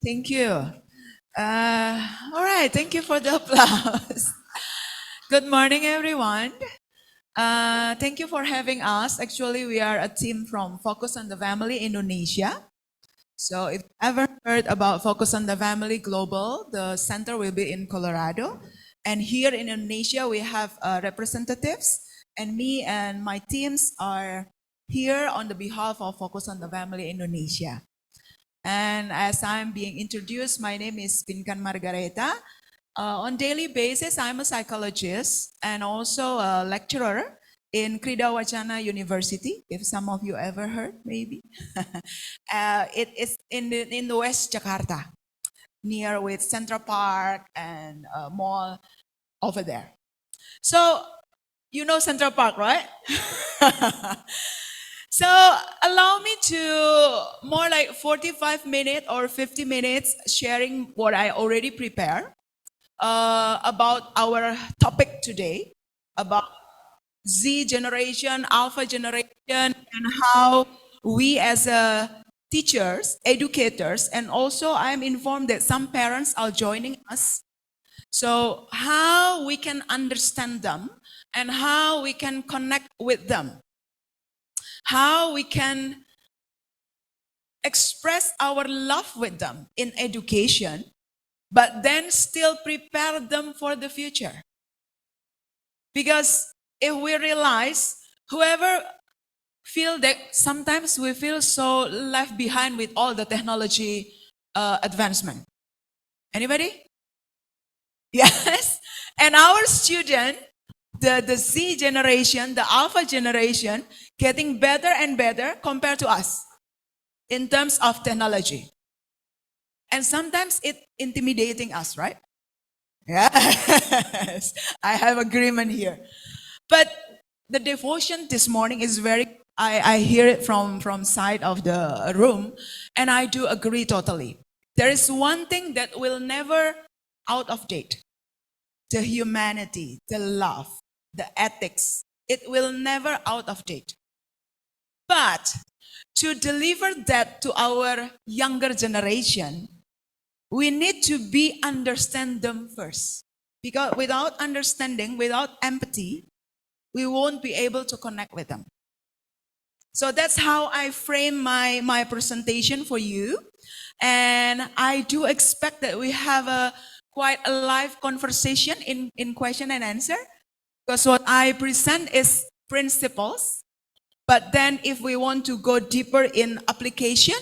Thank you. All right, thank you for the applause. Good morning, everyone. Thank you for having us. Actually, we are a team from Focus on the Family Indonesia. So, if you ever heard about Focus on the Family Global, the center will be in Colorado. And here in Indonesia, we have representatives, and me and my teams are here on the behalf of Focus on the Family Indonesia. And as I'm being introduced, my name is Pinkan Margaretha. On daily basis, I'm a psychologist and also a lecturer in Krida Wacana University, if some of you ever heard, maybe. It is in the West Jakarta, near with Central Park and mall over there. So, you know Central Park, right? So allow me to more like 45 minutes or 50 minutes sharing what I already prepared about our topic today, about Z generation, Alpha generation, and how we as teachers, educators, and also I'm informed that some parents are joining us. So how we can understand them and how we can connect with them, how we can express our love with them in education, but then still prepare them for the future. Because if we realize, whoever feel that sometimes we feel so left behind with all the technology advancement. Anybody? Yes. And our student, the Z generation, the Alpha generation, getting better and better compared to us in terms of technology. And sometimes it intimidating us, right? Yes, I have agreement here. But the devotion this morning is very, I hear it from side of the room, and I do agree totally. There is one thing that will never out of date. The humanity, the love, the ethics. It will never out of date. But to deliver that to our younger generation, we need to understand them first. Because without understanding, without empathy, we won't be able to connect with them. So that's how I frame my presentation for you. And I do expect that we have a quite a live conversation in question and answer. Because what I present is principles. But then if we want to go deeper in application,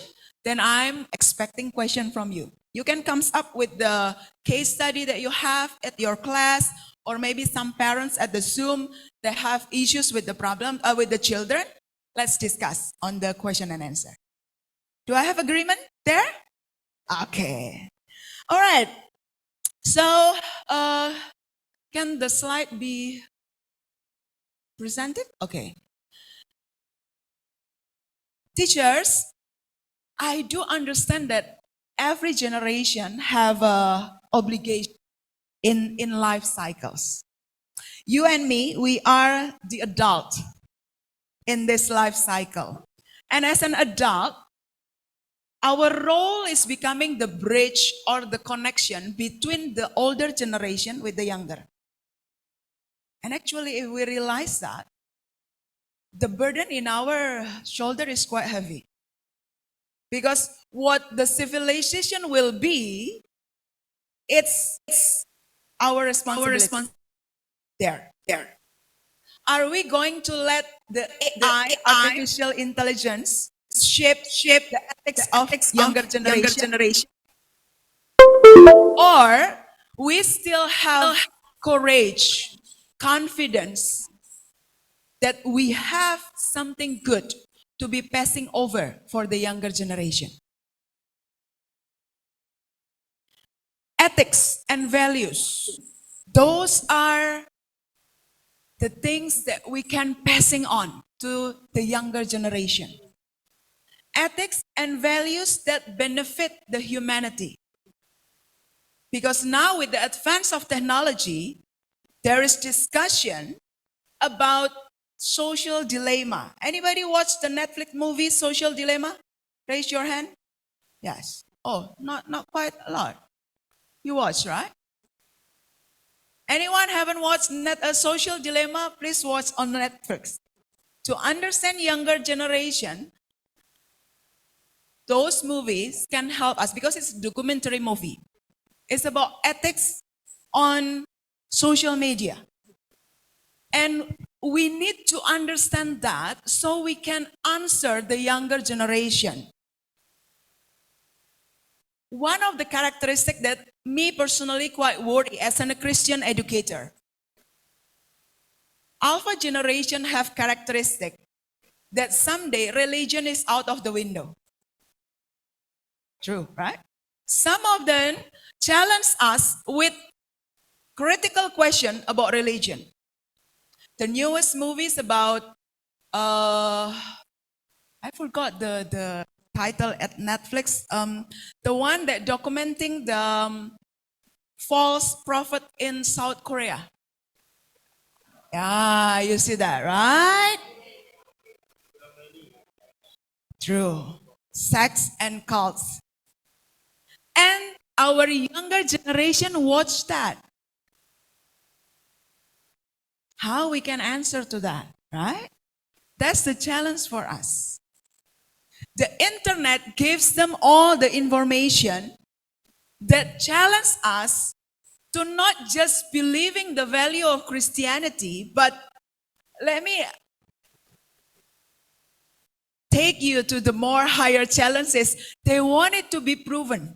then I'm expecting question from you. You can come up with the case study that you have at your class, or maybe some parents at the Zoom that have issues with the problem, with the children. Let's discuss on the question and answer. Do I have agreement there? Okay. All right. So, can the slide be presented? Okay. Teachers, I do understand that every generation have a obligation in life cycles. You and me, we are the adult in this life cycle. And as an adult, our role is becoming the bridge or the connection between the older generation with the younger. And actually, if we realize that, the burden in our shoulder is quite heavy. Because what the civilization will be, it's our responsibility. There. Are we going to let the AI, artificial intelligence, shape the ethics of younger generation? Or we still have courage, confidence that we have something good to be passing over for the younger generation. Ethics and values, those are the things that we can passing on to the younger generation. Ethics and values that benefit the humanity. Because now with the advance of technology, there is discussion about social dilemma. Anybody watch the Netflix movie Social Dilemma? Raise your hand. Yes. Oh, not quite a lot. You watch, right? Anyone haven't watched A Social Dilemma? Please watch on Netflix. To understand younger generation, those movies can help us because it's a documentary movie. It's about ethics on social media. And we need to understand that so we can answer the younger generation. One of the characteristics that me personally quite worry as a Christian educator. Alpha generation have characteristic that someday religion is out of the window. True, right? Some of them challenge us with critical question about religion. The newest movies about, I forgot the title at Netflix, the one that documenting the false prophet in South Korea. Yeah, you see that, right? True. Sex and cults. And our younger generation watch that. How we can answer to that, right? That's the challenge for us. The internet gives them all the information that challenge us to not just believing the value of Christianity, but let me take you to the more higher challenges. They want it to be proven.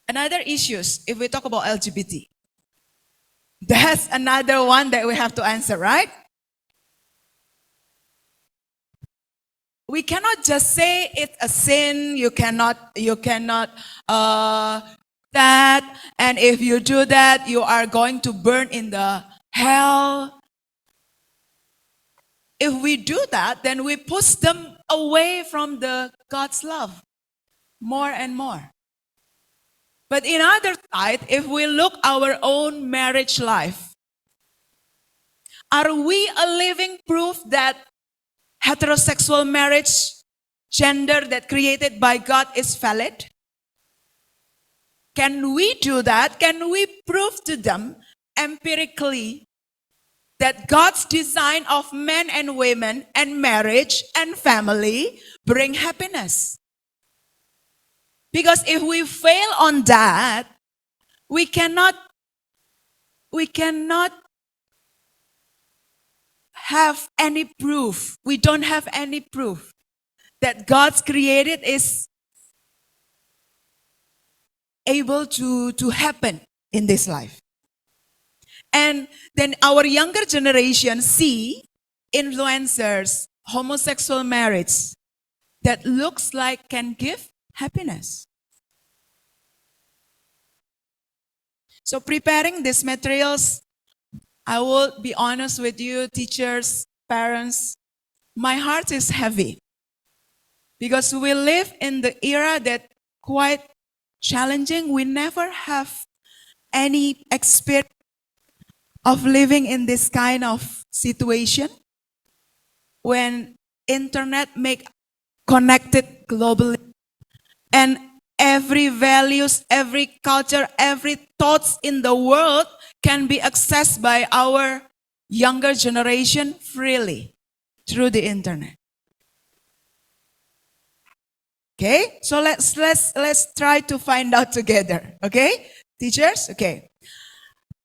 Another issues, if we talk about LGBT, that's another one that we have to answer, right? We cannot just say it's a sin, you cannot that, and if you do that, you are going to burn in the hell. If we do that, then we push them away from the God's love more and more. But in other side, if we look our own marriage life, are we a living proof that heterosexual marriage, gender that created by God is valid? Can we do that? Can we prove to them empirically that God's design of men and women and marriage and family bring happiness? Because if we fail on that, we cannot have any proof. We don't have any proof that God's created is able to happen in this life. And then our younger generation see influencers, homosexual marriage that looks like can give happiness. So preparing these materials, I will be honest with you, teachers, parents, my heart is heavy. Because we live in the era that quite challenging. We never have any experience of living in this kind of situation when internet make connected globally and every values, every culture, every thoughts in the world can be accessed by our younger generation freely through the internet. Okay, so let's try to find out together. Okay, teachers. Okay,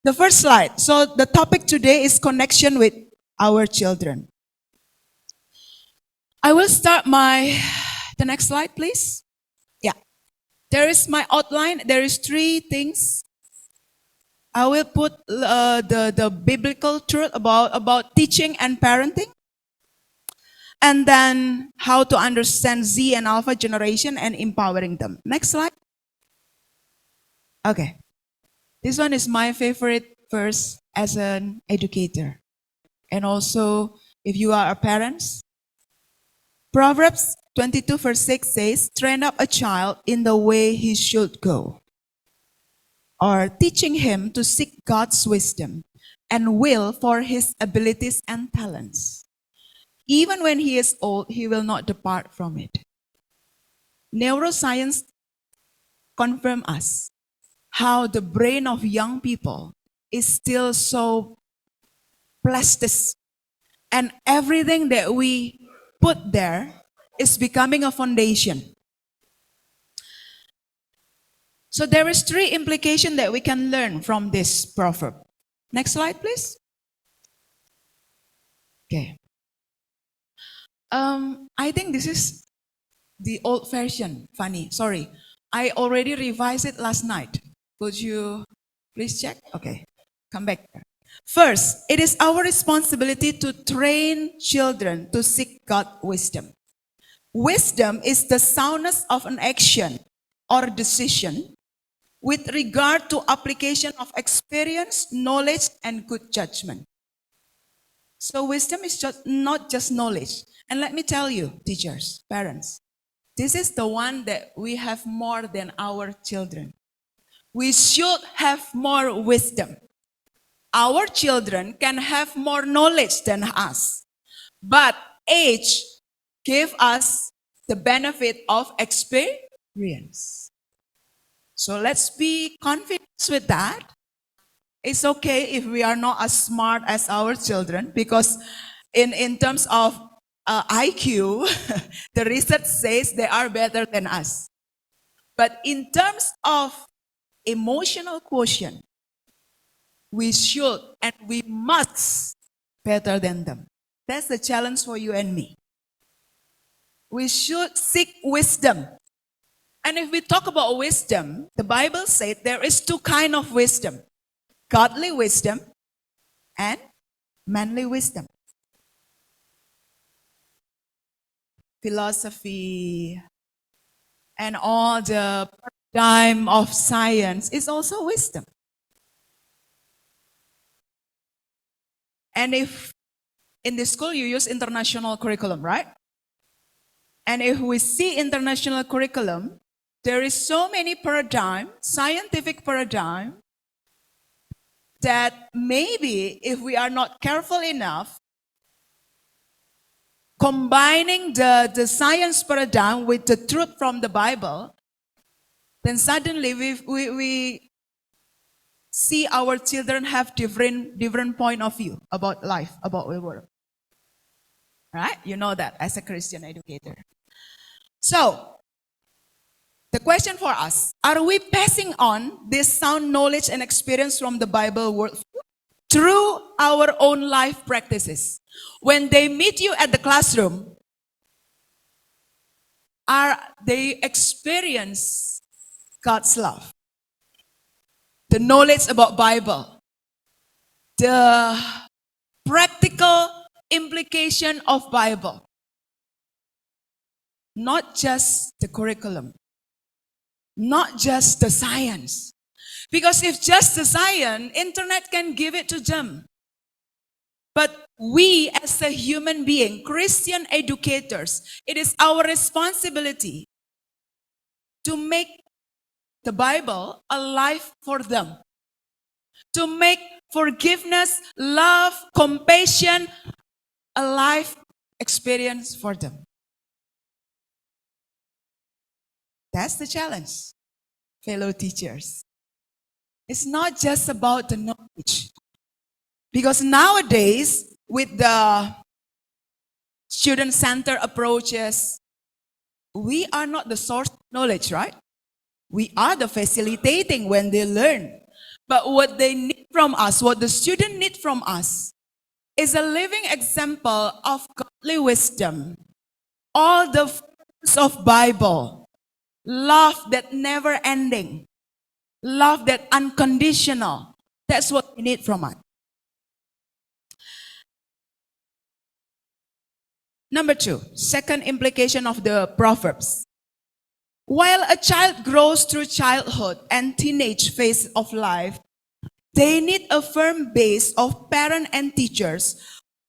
the first slide. So the topic today is connection with our children. I will start the next slide, please. Yeah, there is my outline. There is 3 things. I will put the biblical truth about teaching and parenting. And then how to understand Z and Alpha generation and empowering them. Next slide. Okay. This one is my favorite verse as an educator. And also, if you are a parent. Proverbs 22 verse 6 says, train up a child in the way he should go. Or teaching him to seek God's wisdom and will for his abilities and talents. Even when he is old, he will not depart from it. Neuroscience confirm us how the brain of young people is still so plastic, and everything that we put there is becoming a foundation. So there is 3 implications that we can learn from this proverb. Next slide, please. Okay. I think this is the old version, Fanny. Sorry. I already revised it last night. Could you please check? Okay. Come back. First, it is our responsibility to train children to seek God's wisdom. Wisdom is the soundness of an action or decision with regard to application of experience, knowledge, and good judgment. So wisdom is not just knowledge. And let me tell you, teachers, parents, this is the one that we have more than our children. We should have more wisdom. Our children can have more knowledge than us. But age gives us the benefit of experience. So let's be confident with that. It's okay if we are not as smart as our children, because in terms of IQ, the research says they are better than us. But in terms of emotional quotient, we should and we must better than them. That's the challenge for you and me. We should seek wisdom. And if we talk about wisdom, the Bible says there is 2 kinds of wisdom. Godly wisdom and manly wisdom. Philosophy and all the paradigm of science is also wisdom. And if in the school you use international curriculum, right? And if we see international curriculum, there is so many paradigm, scientific paradigm, that maybe if we are not careful enough, combining the science paradigm with the truth from the Bible, then suddenly we see our children have different point of view about life, about the world. Right? You know that as a Christian educator. So, the question for us, are we passing on this sound knowledge and experience from the Bible worldview through our own life practices? When they meet you at the classroom, are they experience God's love, the knowledge about Bible, the practical implication of Bible, not just the curriculum, not just the science. Because if just the science, internet can give it to them. But we as a human being, Christian educators, it is our responsibility to make the Bible alive for them. To make forgiveness, love, compassion a life experience for them. That's the challenge, fellow teachers. It's not just about the knowledge. Because nowadays, with the student-centered approaches, we are not the source of knowledge, right? We are the facilitating when they learn. But what they need from us, what the student need from us, is a living example of godly wisdom. All the fruits of Bible. Love that never ending. Love that unconditional. That's what we need from us. Number 2, second implication of the Proverbs. While a child grows through childhood and teenage phase of life, they need a firm base of parents and teachers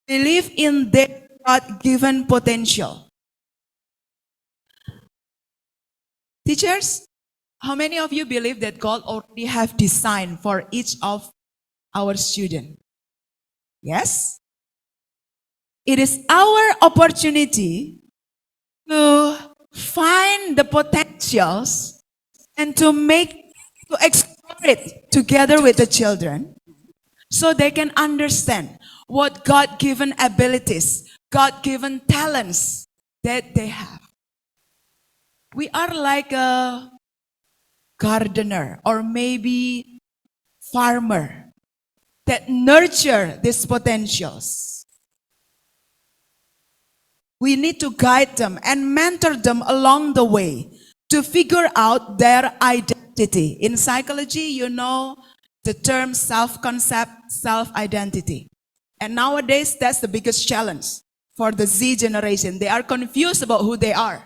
who believe in their God-given potential. Teachers, how many of you believe that God already have designed for each of our students? Yes? It is our opportunity to find the potentials and to explore it together with the children so they can understand what God-given abilities, God-given talents that they have. We are like a gardener or maybe farmer that nurture these potentials. We need to guide them and mentor them along the way to figure out their identity. In psychology, you know the term self-concept, self-identity. And nowadays, that's the biggest challenge for the Z generation. They are confused about who they are.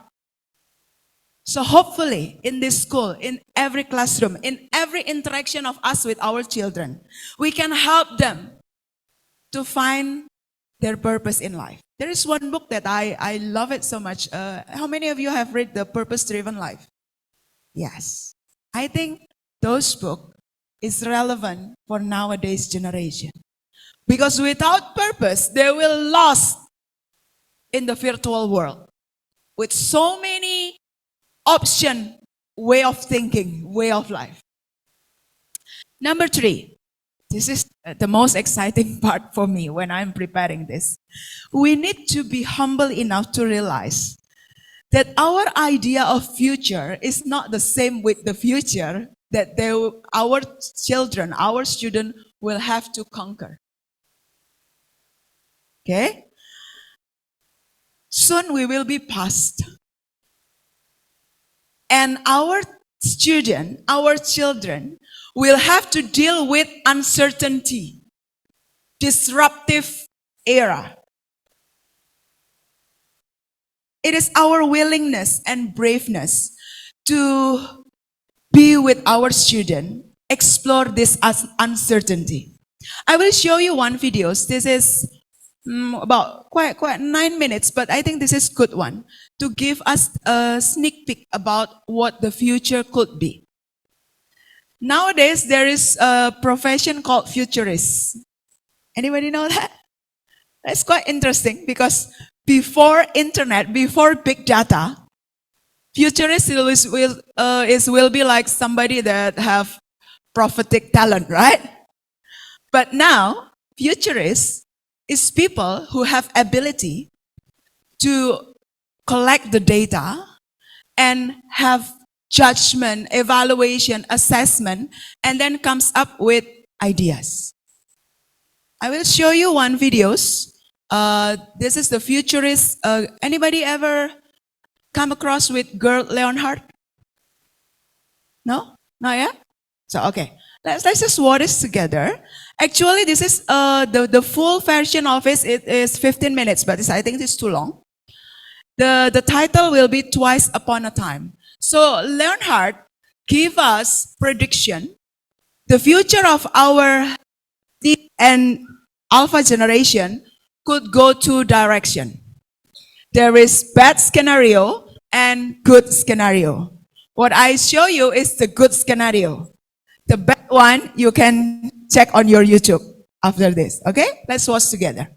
So hopefully, in this school, in every classroom, in every interaction of us with our children, we can help them to find their purpose in life. There is one book that I love it so much. How many of you have read The Purpose-Driven Life? Yes. I think those book is relevant for nowadays generation. Because without purpose, they will lost in the virtual world. With so many option, way of thinking, way of life. Number 3. This is the most exciting part for me when I'm preparing this. We need to be humble enough to realize that our idea of future is not the same with the future that our children, our students will have to conquer. Okay? Soon we will be past. And our students, our children, will have to deal with uncertainty, disruptive era. It is our willingness and braveness to be with our student, explore this uncertainty. I will show you one video. This is about quite 9 minutes, but I think this is good one to give us a sneak peek about what the future could be. Nowadays, there is a profession called futurist. Anybody know that? That's quite interesting because before internet, before big data, futurist will be like somebody that have prophetic talent, right? But now, futurists is people who have ability to collect the data and have judgment, evaluation, assessment, and then comes up with ideas. I will show you one videos. This is the futurist. Anybody ever come across with Gerd Leonhardt? No? Not yet? So, okay. Let's just watch this together. Actually, this is the full version of it. It is 15 minutes, but I think it's too long. The title will be Twice Upon a Time. So Leonhardt give us prediction. The future of our Z and Alpha generation could go two directions. There is bad scenario and good scenario. What I show you is the good scenario. The bad one you can check on your YouTube after this. Okay? Let's watch together.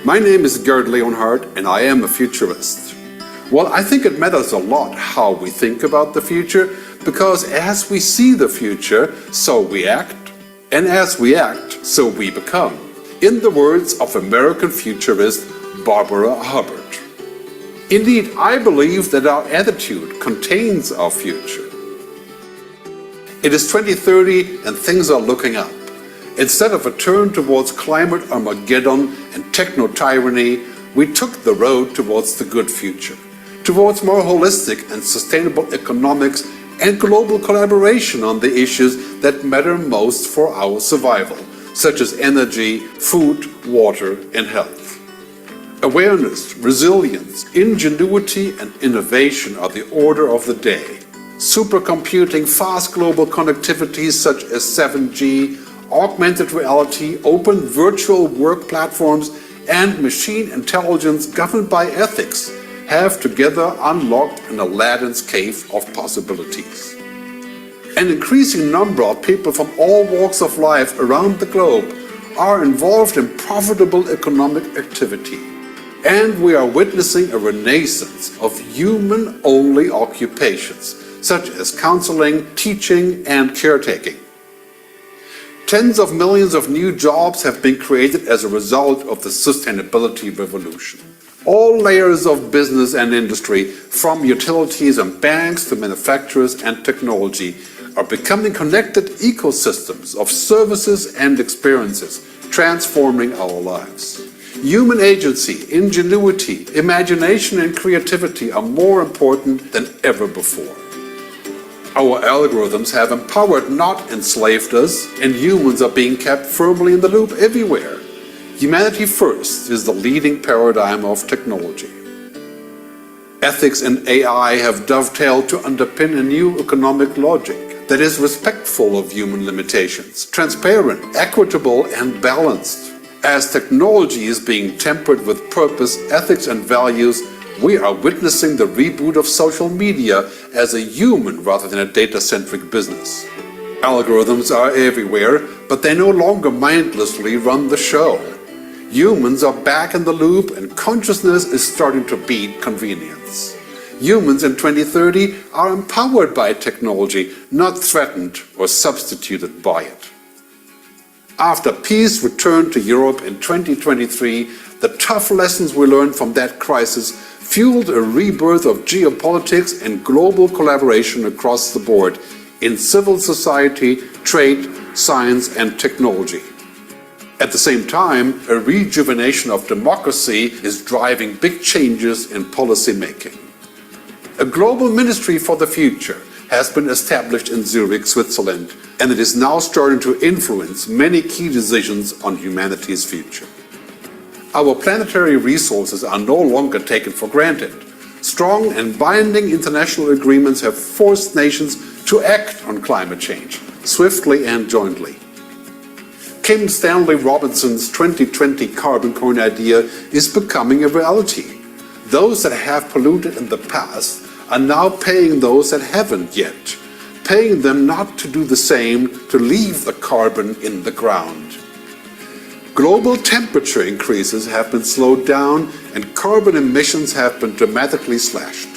My name is Gerd Leonhardt and I am a futurist. Well, I think it matters a lot how we think about the future because as we see the future, so we act, and as we act, so we become. In the words of American futurist Barbara Hubbard. Indeed, I believe that our attitude contains our future. It is 2030 and things are looking up. Instead of a turn towards climate Armageddon and techno-tyranny, we took the road towards the good future, towards more holistic and sustainable economics and global collaboration on the issues that matter most for our survival, such as energy, food, water, and health. Awareness, resilience, ingenuity, and innovation are the order of the day. Supercomputing, fast global connectivity such as 7G, augmented reality, open virtual work platforms, and machine intelligence governed by ethics have together unlocked an Aladdin's cave of possibilities. An increasing number of people from all walks of life around the globe are involved in profitable economic activity. And we are witnessing a renaissance of human-only occupations, such as counseling, teaching, and caretaking. Tens of millions of new jobs have been created as a result of the sustainability revolution. All layers of business and industry, from utilities and banks to manufacturers and technology, are becoming connected ecosystems of services and experiences, transforming our lives. Human agency, ingenuity, imagination, and creativity are more important than ever before. Our algorithms have empowered, not enslaved us, and humans are being kept firmly in the loop everywhere. Humanity first is the leading paradigm of technology. Ethics and AI have dovetailed to underpin a new economic logic that is respectful of human limitations, transparent, equitable, and balanced. As technology is being tempered with purpose, ethics, and values, we are witnessing the reboot of social media as a human rather than a data-centric business. Algorithms are everywhere, but they no longer mindlessly run the show. Humans are back in the loop, and consciousness is starting to beat convenience. Humans in 2030 are empowered by technology, not threatened or substituted by it. After peace returned to Europe in 2023, the tough lessons we learned from that crisis fueled a rebirth of geopolitics and global collaboration across the board in civil society, trade, science, and technology. At the same time, a rejuvenation of democracy is driving big changes in policy making. A global ministry for the future has been established in Zurich, Switzerland, and it is now starting to influence many key decisions on humanity's future. Our planetary resources are no longer taken for granted. Strong and binding international agreements have forced nations to act on climate change, swiftly and jointly. Kim Stanley Robinson's 2020 carbon coin idea is becoming a reality. Those that have polluted in the past are now paying those that haven't yet, paying them not to do the same, to leave the carbon in the ground. Global temperature increases have been slowed down and carbon emissions have been dramatically slashed.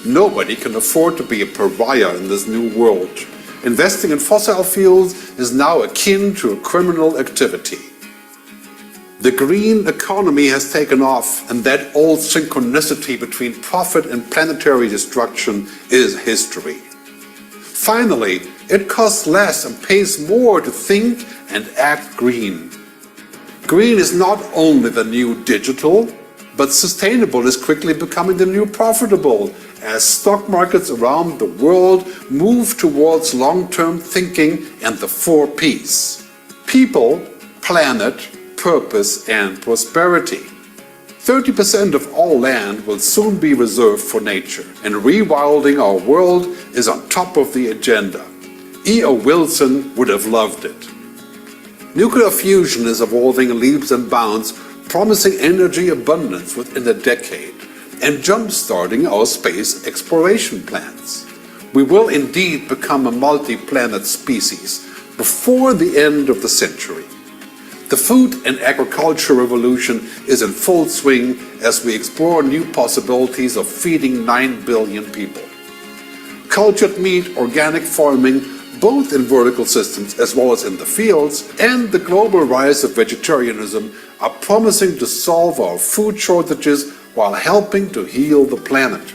Nobody can afford to be a pariah in this new world. Investing in fossil fuels is now akin to a criminal activity. The green economy has taken off, and that old synchronicity between profit and planetary destruction is history. Finally, it costs less and pays more to think and act green. Green is not only the new digital, but sustainable is quickly becoming the new profitable as stock markets around the world move towards long-term thinking and the 4 Ps: people, planet, purpose, and prosperity. 30% of all land will soon be reserved for nature, and rewilding our world is on top of the agenda. E.O. Wilson would have loved it. Nuclear fusion is evolving in leaps and bounds, promising energy abundance within a decade, and jump-starting our space exploration plans. We will indeed become a multi-planet species before the end of the century. The food and agriculture revolution is in full swing as we explore new possibilities of feeding 9 billion people. Cultured meat, organic farming, both in vertical systems as well as in the fields, and the global rise of vegetarianism are promising to solve our food shortages while helping to heal the planet.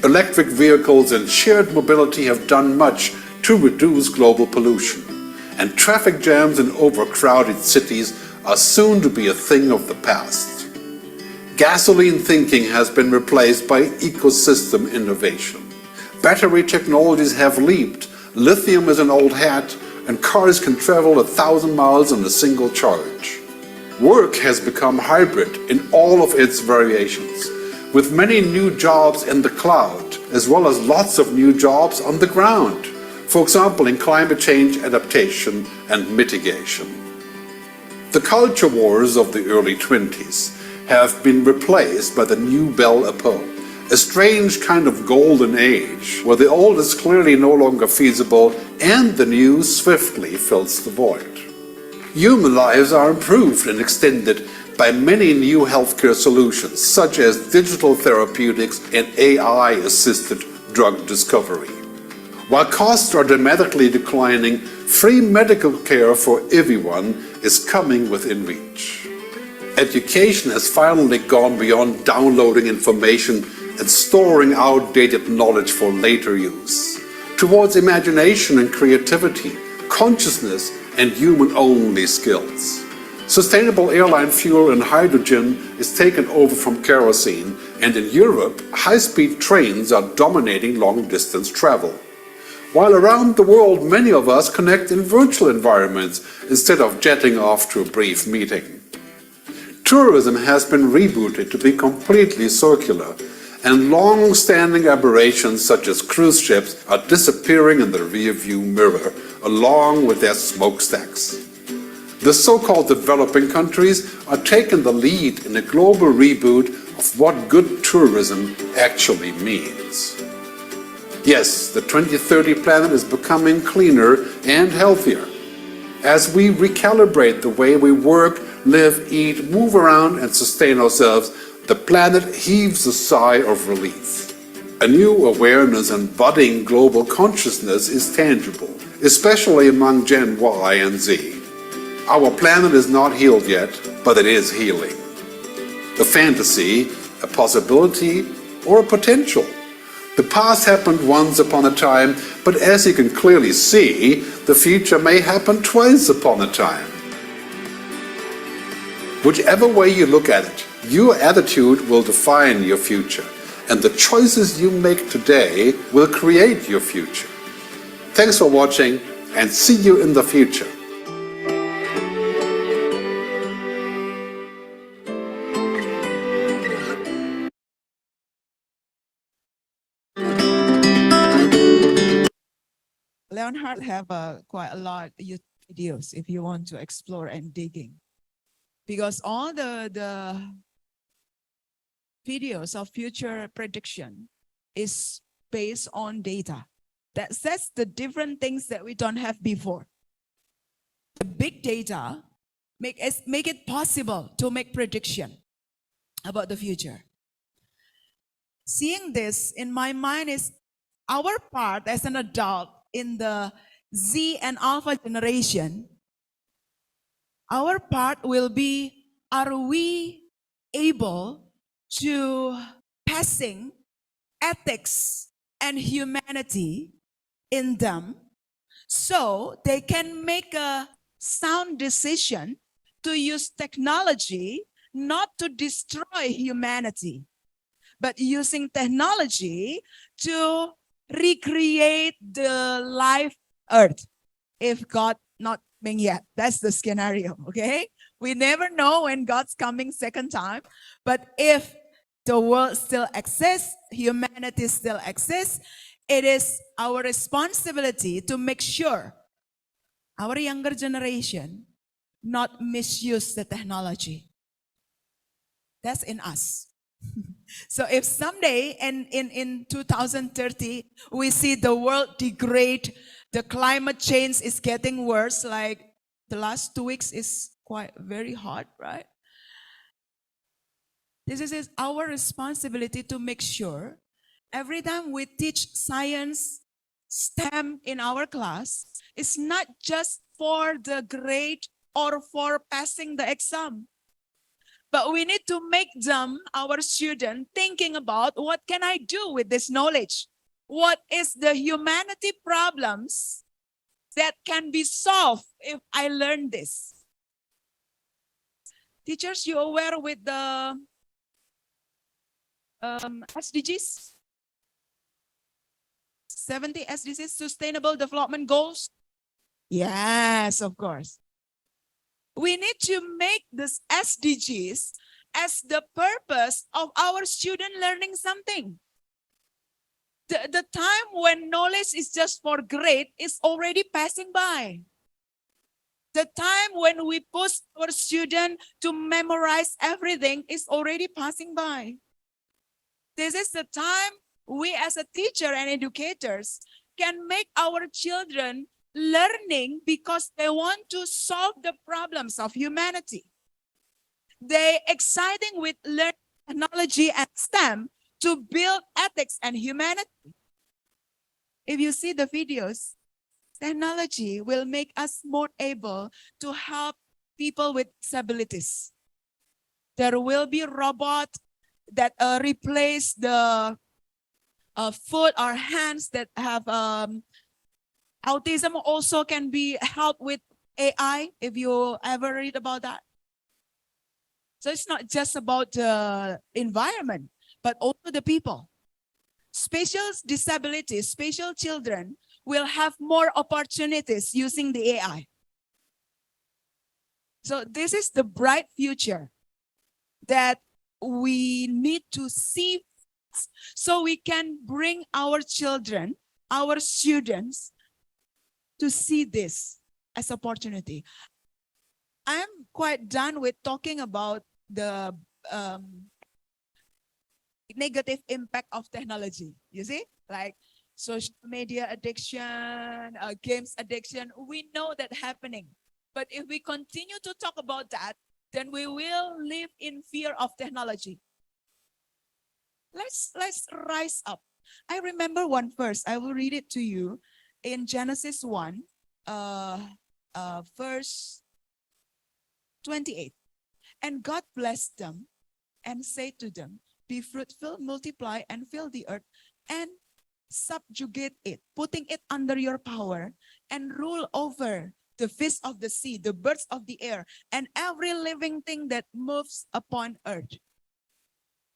Electric vehicles and shared mobility have done much to reduce global pollution, and traffic jams in overcrowded cities are soon to be a thing of the past. Gasoline thinking has been replaced by ecosystem innovation. Battery technologies have leaped. Lithium is an old hat, and cars can travel 1,000 miles on a single charge. Work has become hybrid in all of its variations, with many new jobs in the cloud, as well as lots of new jobs on the ground, for example in climate change adaptation and mitigation. The culture wars of the early 20s have been replaced by the new Belle Epoque, A strange kind of golden age, where the old is clearly no longer feasible and the new swiftly fills the void. Human lives are improved and extended by many new healthcare solutions, such as digital therapeutics and AI-assisted drug discovery. While costs are dramatically declining, free medical care for everyone is coming within reach. Education has finally gone beyond downloading information and storing outdated knowledge for later use, towards imagination and creativity, consciousness, and human-only skills. Sustainable airline fuel and hydrogen is taken over from kerosene, and in Europe, high-speed trains are dominating long-distance travel. While around the world, many of us connect in virtual environments instead of jetting off to a brief meeting. Tourism has been rebooted to be completely circular, and long-standing aberrations such as cruise ships are disappearing in the rearview mirror, along with their smokestacks. The so-called developing countries are taking the lead in a global reboot of what good tourism actually means. Yes, the 2030 planet is becoming cleaner and healthier. As we recalibrate the way we work, live, eat, move around, and sustain ourselves, the planet heaves a sigh of relief. A new awareness and budding global consciousness is tangible, especially among Gen Y and Z. Our planet is not healed yet, but it is healing. A fantasy, a possibility, or a potential. The past happened once upon a time, but as you can clearly see, the future may happen twice upon a time. Whichever way you look at it, your attitude will define your future, and the choices you make today will create your future. Thanks for watching, and see you in the future. Leonhard have quite a lot of YouTube videos if you want to explore and digging. Because all the videos of future prediction is based on data that says the different things that we don't have before. The big data make it possible to make prediction about the future. Seeing this in my mind is our part as an adult in the Z and Alpha generation. Our part will be, are we able to passing ethics and humanity in them so they can make a sound decision to use technology not to destroy humanity, but using technology to recreate the life earth if God not coming yet. That's the scenario, okay? We never know when God's coming second time, but if the world still exists, humanity still exists, it is our responsibility to make sure our younger generation not misuse the technology. That's in us. So if someday in 2030, we see the world degrade, the climate change is getting worse, like the last 2 weeks is quite very hot, right? This is our responsibility to make sure every time we teach science, STEM in our class, it's not just for the grade or for passing the exam. But we need to make them, our student, thinking about what can I do with this knowledge? What is the humanity problems that can be solved if I learn this? Teachers, you aware with the SDGs? 70 SDGs, Sustainable Development Goals? Yes, of course. We need to make this SDGs as the purpose of our student learning something. The time when knowledge is just for grade is already passing by. The time when we push our student to memorize everything is already passing by. This is the time we as a teacher and educators can make our children learning because they want to solve the problems of humanity. They exciting with learning technology and STEM to build ethics and humanity. If you see the videos, technology will make us more able to help people with disabilities. There will be robot that replace the foot or hands that have autism, also can be helped with AI, if you ever read about that. So it's not just about the environment, but also the people. Special disabilities, special children will have more opportunities using the AI. So this is the bright future that we need to see, so we can bring our children, our students, to see this as opportunity. I'm quite done with talking about the negative impact of technology. You see, like social media addiction, games addiction. We know that happening. But if we continue to talk about that, then we will live in fear of technology. Let's rise up. I remember one verse. I will read it to you in Genesis 1, verse 28. And God blessed them and said to them, be fruitful, multiply, and fill the earth, and subjugate it, putting it under your power, and rule over the fish of the sea, the birds of the air, and every living thing that moves upon earth.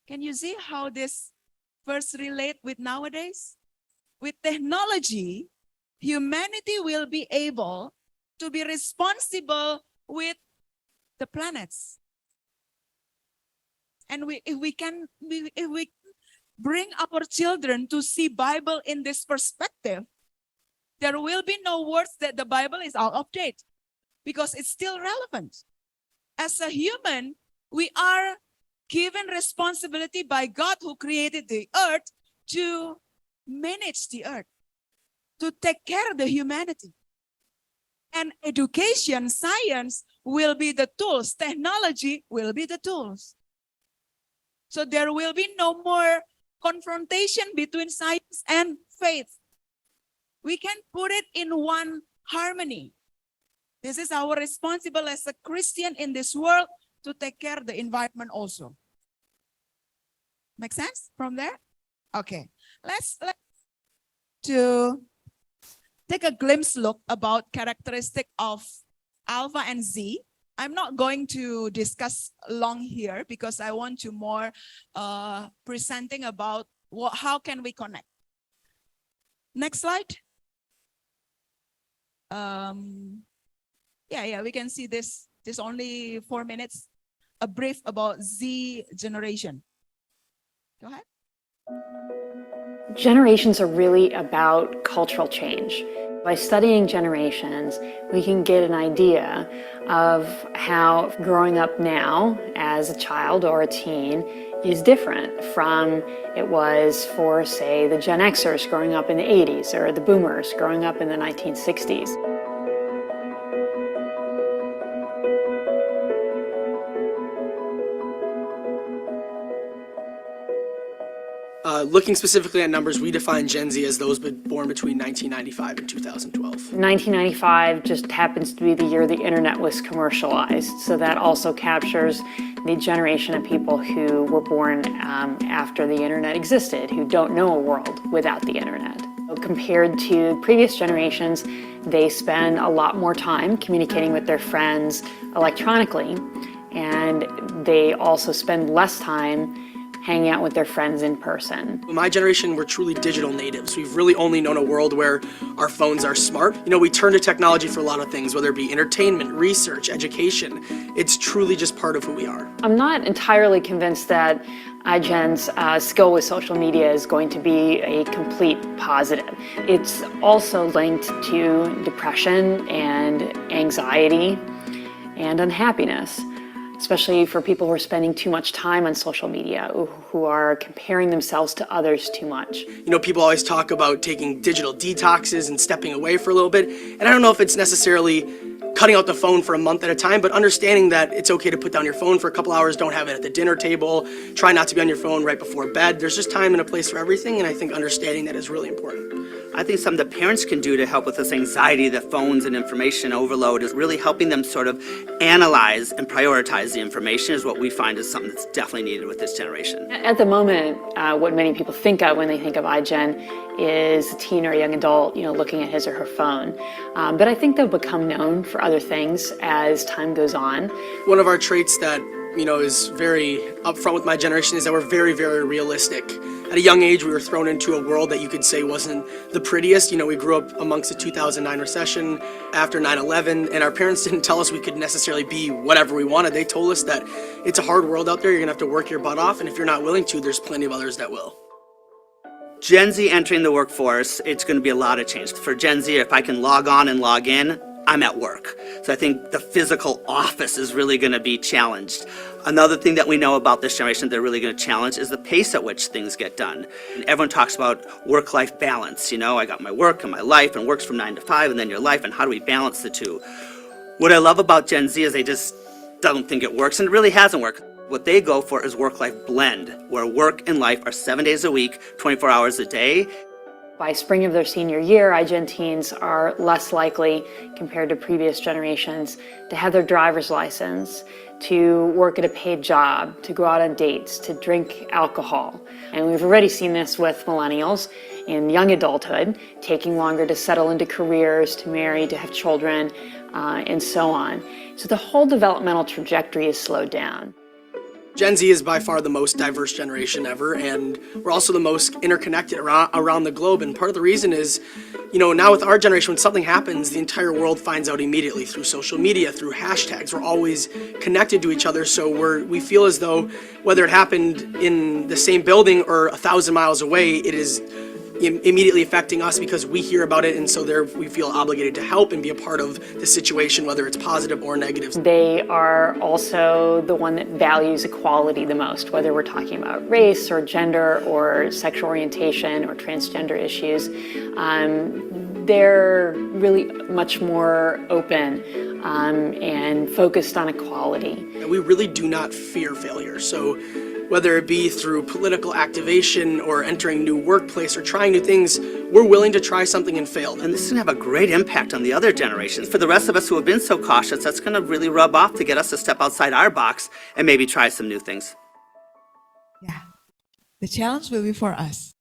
Can you see how this verse relate with nowadays? With technology, humanity will be able to be responsible with the planets. And if we can bring our children to see Bible in this perspective, there will be no words that the Bible is out of date, because it's still relevant. As a human, we are given responsibility by God, who created the earth, to manage the earth, to take care of the humanity. And education, science will be the tools. Technology will be the tools. So there will be no more confrontation between science and faith. We can put it in one harmony. This is our responsibility as a Christian in this world, to take care of the environment also. Make sense from there? Okay. Let's to take a glimpse look about characteristic of Alpha and Z. I'm not going to discuss long here, because I want to more presenting about how can we connect. Next slide. Yeah, we can see this. This only 4 minutes. A brief about Z generation. Go ahead. Generations are really about cultural change. By studying generations, we can get an idea of how growing up now as a child or a teen is different from it was for, say, the Gen Xers growing up in the 80s or the Boomers growing up in the 1960s. Looking specifically at numbers, we define Gen Z as those born between 1995 and 2012. 1995 just happens to be the year the internet was commercialized, so that also captures the generation of people who were born after the internet existed, who don't know a world without the internet. Compared to previous generations, they spend a lot more time communicating with their friends electronically, and they also spend less time hanging out with their friends in person. My generation, we're truly digital natives. We've really only known a world where our phones are smart. You know, we turn to technology for a lot of things, whether it be entertainment, research, education. It's truly just part of who we are. I'm not entirely convinced that iGen's skill with social media is going to be a complete positive. It's also linked to depression and anxiety and unhappiness. especially for people who are spending too much time on social media, who are comparing themselves to others too much. You know, people always talk about taking digital detoxes and stepping away for a little bit, and I don't know if it's necessarily cutting out the phone for a month at a time, but understanding that it's okay to put down your phone for a couple hours, don't have it at the dinner table, try not to be on your phone right before bed. There's just time and a place for everything, and I think understanding that is really important. I think something that parents can do to help with this anxiety that phones and information overload is really helping them sort of analyze and prioritize the information is what we find is something that's definitely needed with this generation. At the moment, what many people think of when they think of iGen is a teen or a young adult, looking at his or her phone. But I think they'll become known for other things as time goes on. One of our traits that, is very upfront with my generation is that we're very, very realistic. At a young age, we were thrown into a world that you could say wasn't the prettiest. We grew up amongst the 2009 recession after 9/11, and our parents didn't tell us we could necessarily be whatever we wanted. They told us that it's a hard world out there, you're gonna have to work your butt off, and if you're not willing to, there's plenty of others that will. Gen Z entering the workforce, it's going to be a lot of change. For Gen Z, if I can log on and log in, I'm at work. So I think the physical office is really going to be challenged. Another thing that we know about this generation they're really going to challenge is the pace at which things get done. And everyone talks about work-life balance. I got my work and my life, and work's from 9 to 5, and then your life, and how do we balance the two? What I love about Gen Z is they just don't think it works, and it really hasn't worked. What they go for is work-life blend, where work and life are 7 days a week, 24 hours a day. By spring of their senior year, iGen teens are less likely, compared to previous generations, to have their driver's license, to work at a paid job, to go out on dates, to drink alcohol. And we've already seen this with millennials in young adulthood, taking longer to settle into careers, to marry, to have children, and so on. So the whole developmental trajectory is slowed down. Gen Z is by far the most diverse generation ever, and we're also the most interconnected around the globe. And part of the reason is, now with our generation, when something happens, the entire world finds out immediately through social media, through hashtags. We're always connected to each other, so we feel as though whether it happened in the same building or 1,000 miles away, it is immediately affecting us because we hear about it, and so we feel obligated to help and be a part of the situation, whether it's positive or negative. They are also the one that values equality the most, whether we're talking about race or gender or sexual orientation or transgender issues. They're really much more open and focused on equality. We really do not fear failure. So whether it be through political activation or entering new workplace or trying new things, we're willing to try something and fail. And this is going to have a great impact on the other generations. For the rest of us who have been so cautious, that's going to really rub off to get us to step outside our box and maybe try some new things. Yeah. The challenge will be for us.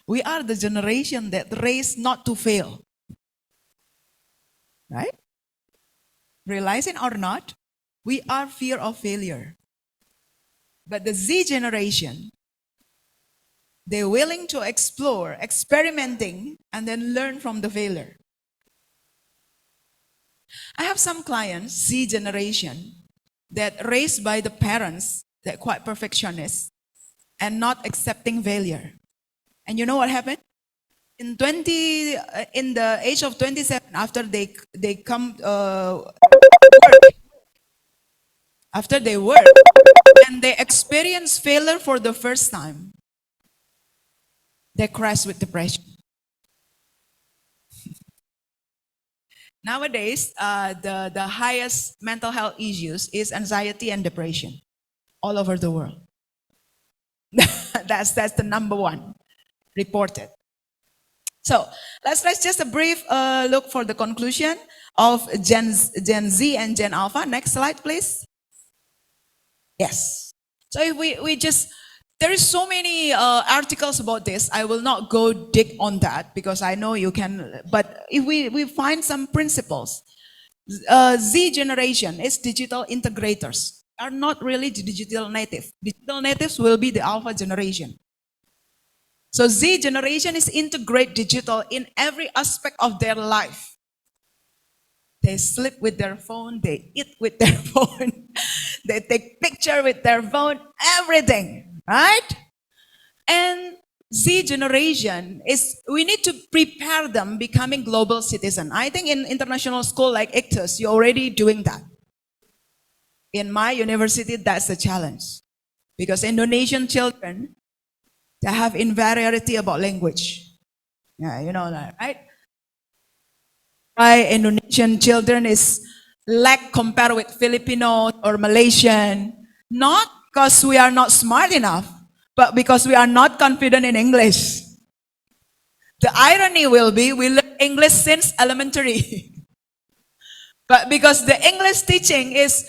We are the generation that raised not to fail. Right? Realizing or not, we are fear of failure. But the Z generation, they're willing to explore, experimenting, and then learn from the failure. I have some clients, Z generation, that raised by the parents that quite perfectionist and not accepting failure. And you know what happened? In the age of 27, after they come work, after they work, and they experience failure for the first time, they crash with depression. Nowadays, the highest mental health issues is anxiety and depression all over the world. that's the number one reported. So let's just a brief look for the conclusion of Gen Z and Gen Alpha. Next slide, please. Yes. So if we just, there is so many articles about this. I will not go dig on that because I know you can, but if we find some principles. Z generation is digital integrators, are not really digital native. Digital natives will be the Alpha generation. So Z generation is integrate digital in every aspect of their life. They sleep with their phone, they eat with their phone, they take picture with their phone, everything, right? And Z generation is, we need to prepare them becoming global citizen. I think in international school like ICTUS, you're already doing that. In my university, that's a challenge. Because Indonesian children, they have inferiority about language. Yeah, you know that, right? Why Indonesian children is lack compared with Filipino or Malaysian? Not because we are not smart enough, but because we are not confident in English. The irony will be we learn English since elementary. But because the English teaching is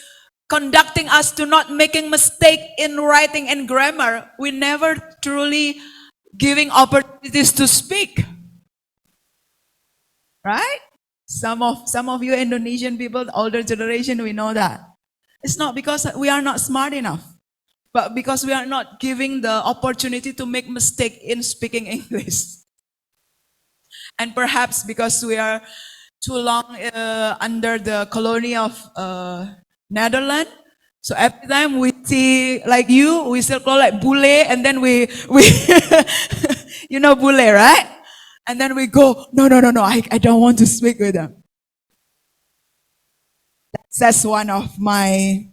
conducting us to not making mistake in writing and grammar, we never truly giving opportunities to speak. Right? Some of you Indonesian people, the older generation, we know that. It's not because we are not smart enough, but because we are not giving the opportunity to make mistake in speaking English. And perhaps because we are too long under the colony of Netherlands. So every time we see like you, we still call like bule, and then we you know bule, right? And then we go, no, I don't want to speak with them. That's one of my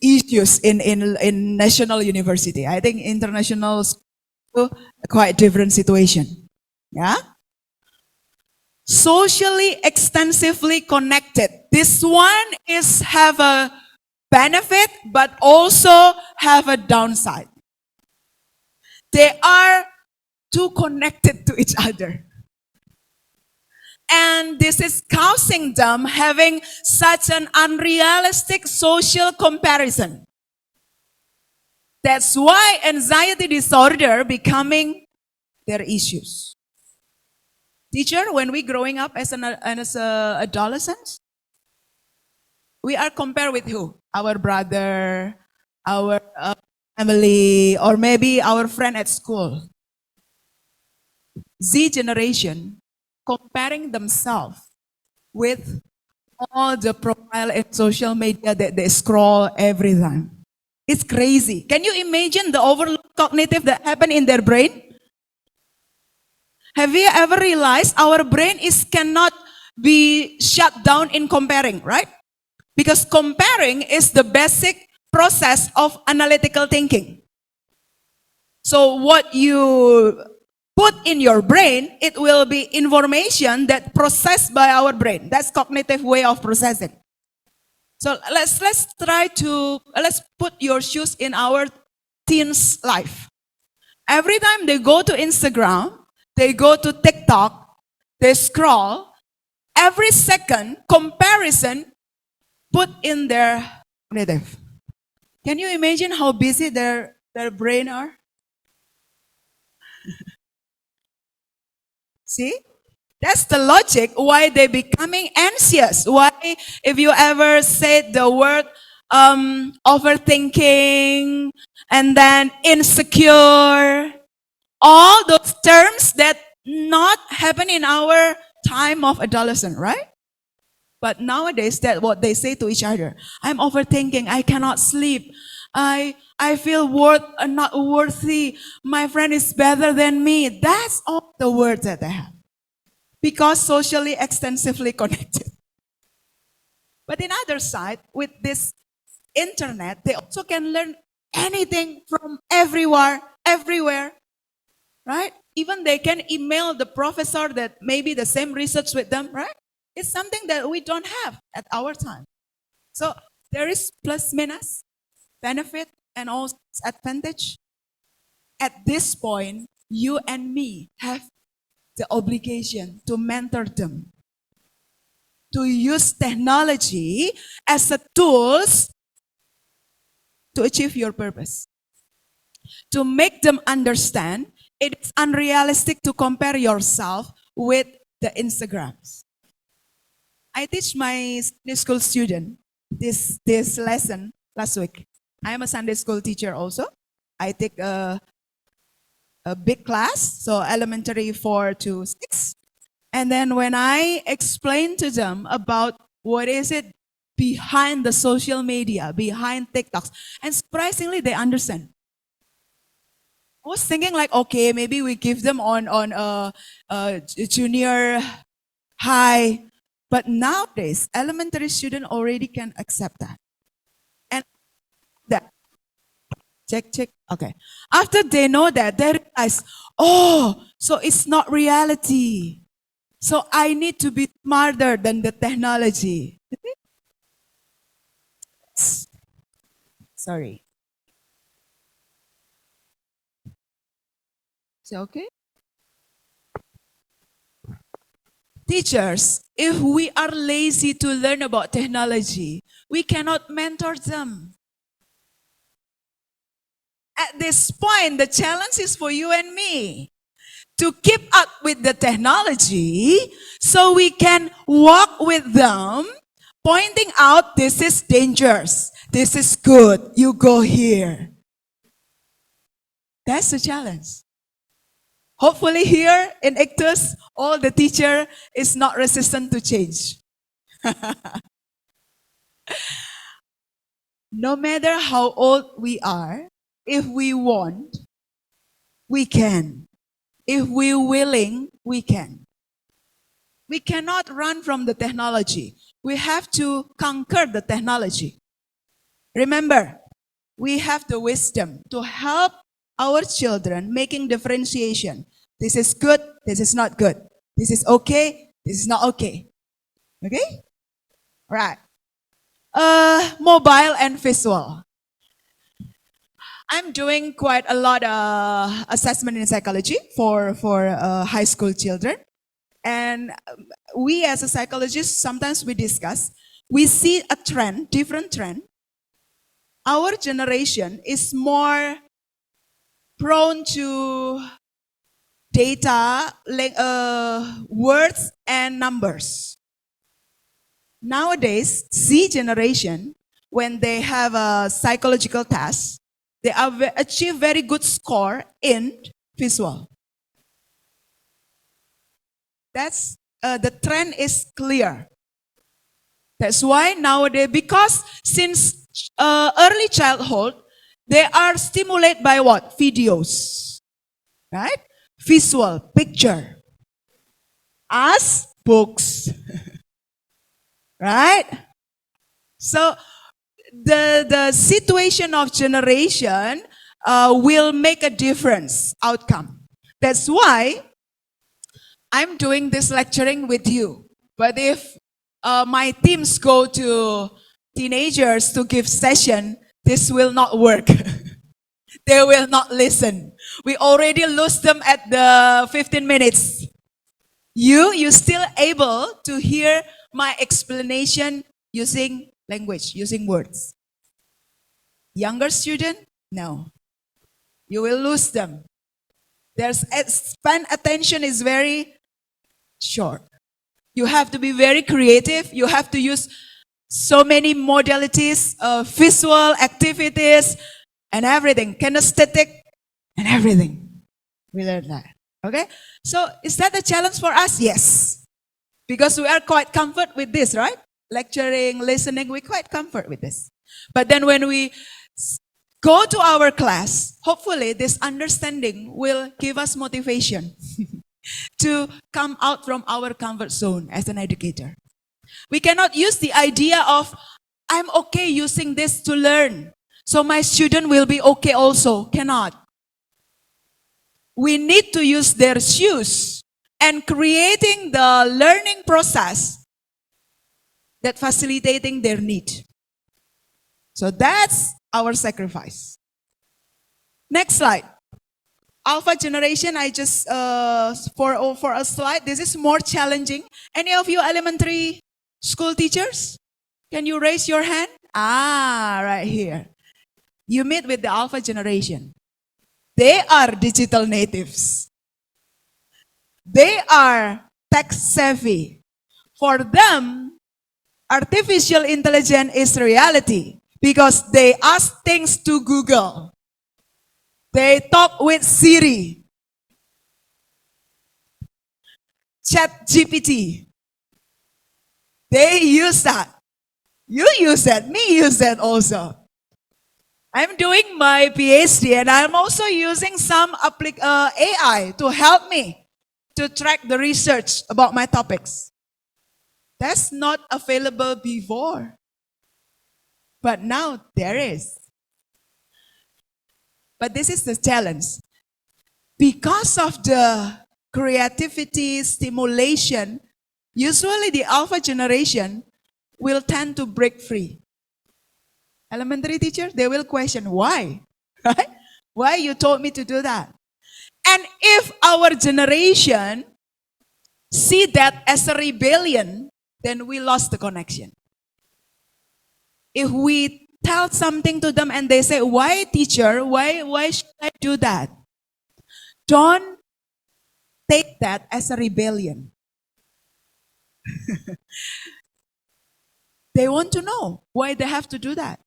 issues in national university. I think international school, quite different situation. Yeah? Socially extensively connected. This one is have a benefit, but also have a downside. They are too connected to each other. And this is causing them having such an unrealistic social comparison. That's why anxiety disorder becoming their issues. Teacher, when we growing up as an adolescent, we are compared with who? Our brother, our family, or maybe our friend at school. Z generation comparing themselves with all the profile and social media that they scroll every time. It's crazy. Can you imagine the overload cognitive that happen in their brain? Have you ever realized our brain cannot be shut down in comparing, right? Because comparing is the basic process of analytical thinking. So what you put in your brain, it will be information that processed by our brain. That's cognitive way of processing. So let's put your shoes in our teens' life. Every time they go to Instagram, they go to TikTok, they scroll, every second comparison put in their cognitive. Can you imagine how busy their brain are? See? That's the logic why they're becoming anxious. Why, if you ever said the word overthinking and then insecure, all those terms that not happen in our time of adolescence, right? But nowadays, that's what they say to each other. I'm overthinking. I cannot sleep. I feel not worthy. My friend is better than me. That's all the words that they have. Because socially extensively connected. But in other side, with this internet, they also can learn anything from everywhere, right? Even they can email the professor that maybe the same research with them, right? It's something that we don't have at our time. So there is plus minus, benefit, and also advantage. At this point, you and me have the obligation to mentor them, to use technology as a tools to achieve your purpose, to make them understand it is unrealistic to compare yourself with the Instagrams. I teach my Sunday school student this lesson last week. I am a Sunday school teacher also. I take a big class, so elementary 4 to 6. And then when I explain to them about what is it behind the social media, behind TikToks, and surprisingly they understand. I was thinking like, okay, maybe we give them on junior high, But nowadays, elementary students already can accept that. And that, check, okay. After they know that, they realize, oh, so it's not reality. So I need to be smarter than the technology. Sorry. Is it okay? Teachers, if we are lazy to learn about technology, we cannot mentor them. At this point, the challenge is for you and me to keep up with the technology so we can walk with them, pointing out this is dangerous, this is good, you go here. That's the challenge. Hopefully here in Ictus, all the teacher is not resistant to change. No matter how old we are, if we want, we can. If we're willing, we can. We cannot run from the technology. We have to conquer the technology. Remember, we have the wisdom to help our children making differentiation. This is good, this is not good. This is okay, this is not okay. Okay? Right. Mobile and visual. I'm doing quite a lot of assessment in psychology for high school children. And we as a psychologist, sometimes we discuss, we see a trend, different trend. Our generation is more prone to data, words and numbers. Nowadays, Z generation, when they have a psychological test, they achieve very good score in visual. That's the trend is clear. That's why nowadays, because since early childhood, they are stimulated by what? Videos, right? Visual, picture, as books, right? So the situation of generation will make a difference outcome. That's why I'm doing this lecturing with you. But if my teams go to teenagers to give session, this will not work. They will not listen. We already lose them at the 15 minutes. You still able to hear my explanation using language, using words. Younger student, no. You will lose them. Their span attention is very short. You have to be very creative. You have to use so many modalities, visual activities, and everything, kinesthetic, and everything. We learned that. Okay? So is that a challenge for us? Yes. Because we are quite comfort with this, right? Lecturing, listening, we quite comfort with this. But then when we go to our class, hopefully this understanding will give us motivation to come out from our comfort zone as an educator. We cannot use the idea of, I'm okay using this to learn, so my student will be okay also. Cannot. We need to use their shoes and creating the learning process that facilitating their need. So that's our sacrifice. Next slide. Alpha generation, I just, for a slide, this is more challenging. Any of you elementary school teachers? Can you raise your hand? Ah, right here. You meet with the Alpha generation. They are digital natives. They are tech savvy. For them, artificial intelligence is reality because they ask things to Google. They talk with Siri, ChatGPT. They use that. You use that. Me use that also. I'm doing my PhD and I'm also using some AI to help me to track the research about my topics. That's not available before. But now there is. But this is the challenge. Because of the creativity, stimulation, usually the alpha generation will tend to break free. Elementary teacher, they will question why, right? Why you told me to do that? And if our generation see that as a rebellion, then we lost the connection. If we tell something to them and they say, why teacher, why should I do that? Don't take that as a rebellion. They want to know why they have to do that.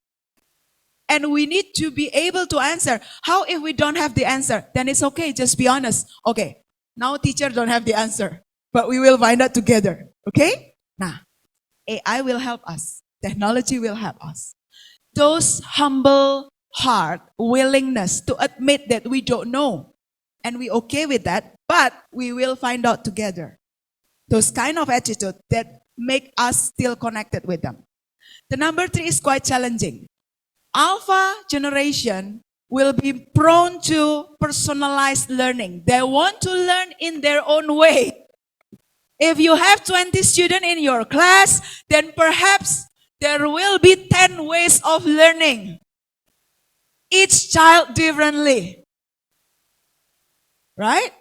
And we need to be able to answer. How if we don't have the answer? Then it's okay, just be honest. Okay, now teacher don't have the answer, but we will find out together. Okay? Now, AI will help us. Technology will help us. Those humble heart, willingness to admit that we don't know, and we okay with that, but we will find out together. Those kind of attitude that make us still connected with them. The number 3 is quite challenging. Alpha generation will be prone to personalized learning. They want to learn in their own way. If you have 20 students in your class, then perhaps there will be 10 ways of learning. Each child differently. Right?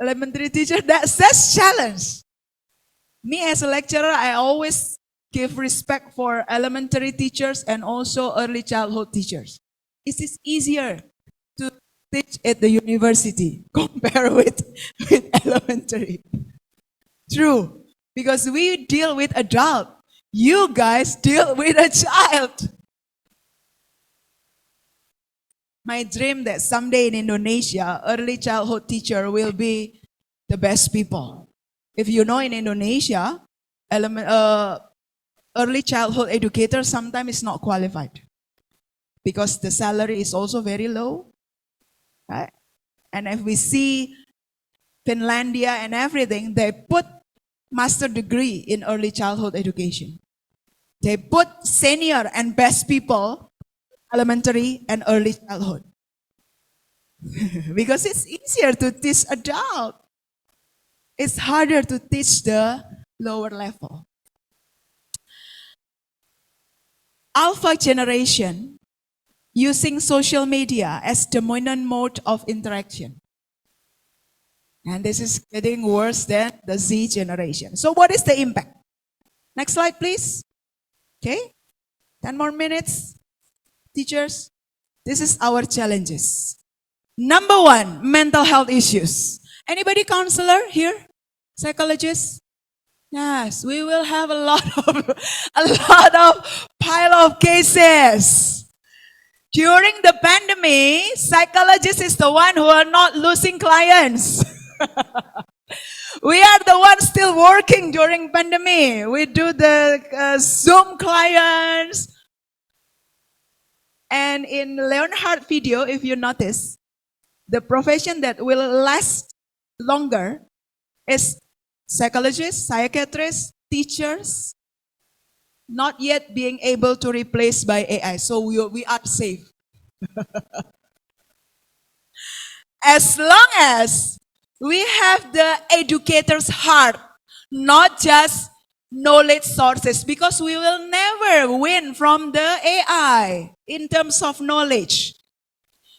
Elementary teacher, that's challenge. Me as a lecturer, I always give respect for elementary teachers and also early childhood teachers. It is easier to teach at the university compared with elementary. True. Because we deal with adult. You guys deal with a child. My dream that someday in Indonesia, early childhood teacher will be the best people. If you know in Indonesia, early childhood educator sometimes is not qualified because the salary is also very low, right? And if we see Finlandia and everything, they put master degree in early childhood education. They put senior and best people, elementary and early childhood. Because it's easier to teach adult. It's harder to teach the lower level. Alpha generation using social media as dominant mode of interaction. And this is getting worse than the Z generation. So what is the impact? Next slide, please. Okay, 10 more minutes. Teachers, this is our challenges. Number 1, mental health issues. Anybody counselor here? Psychologist? Yes, we will have a lot of pile of cases. During the pandemic, psychologist is the one who are not losing clients. We are the ones still working during pandemic. We do the Zoom clients. And in Leonhard video, if you notice, the profession that will last longer is psychologists, psychiatrists, teachers, not yet being able to replace by AI. So we are safe. As long as we have the educator's heart, not just knowledge sources, because we will never win from the AI in terms of knowledge.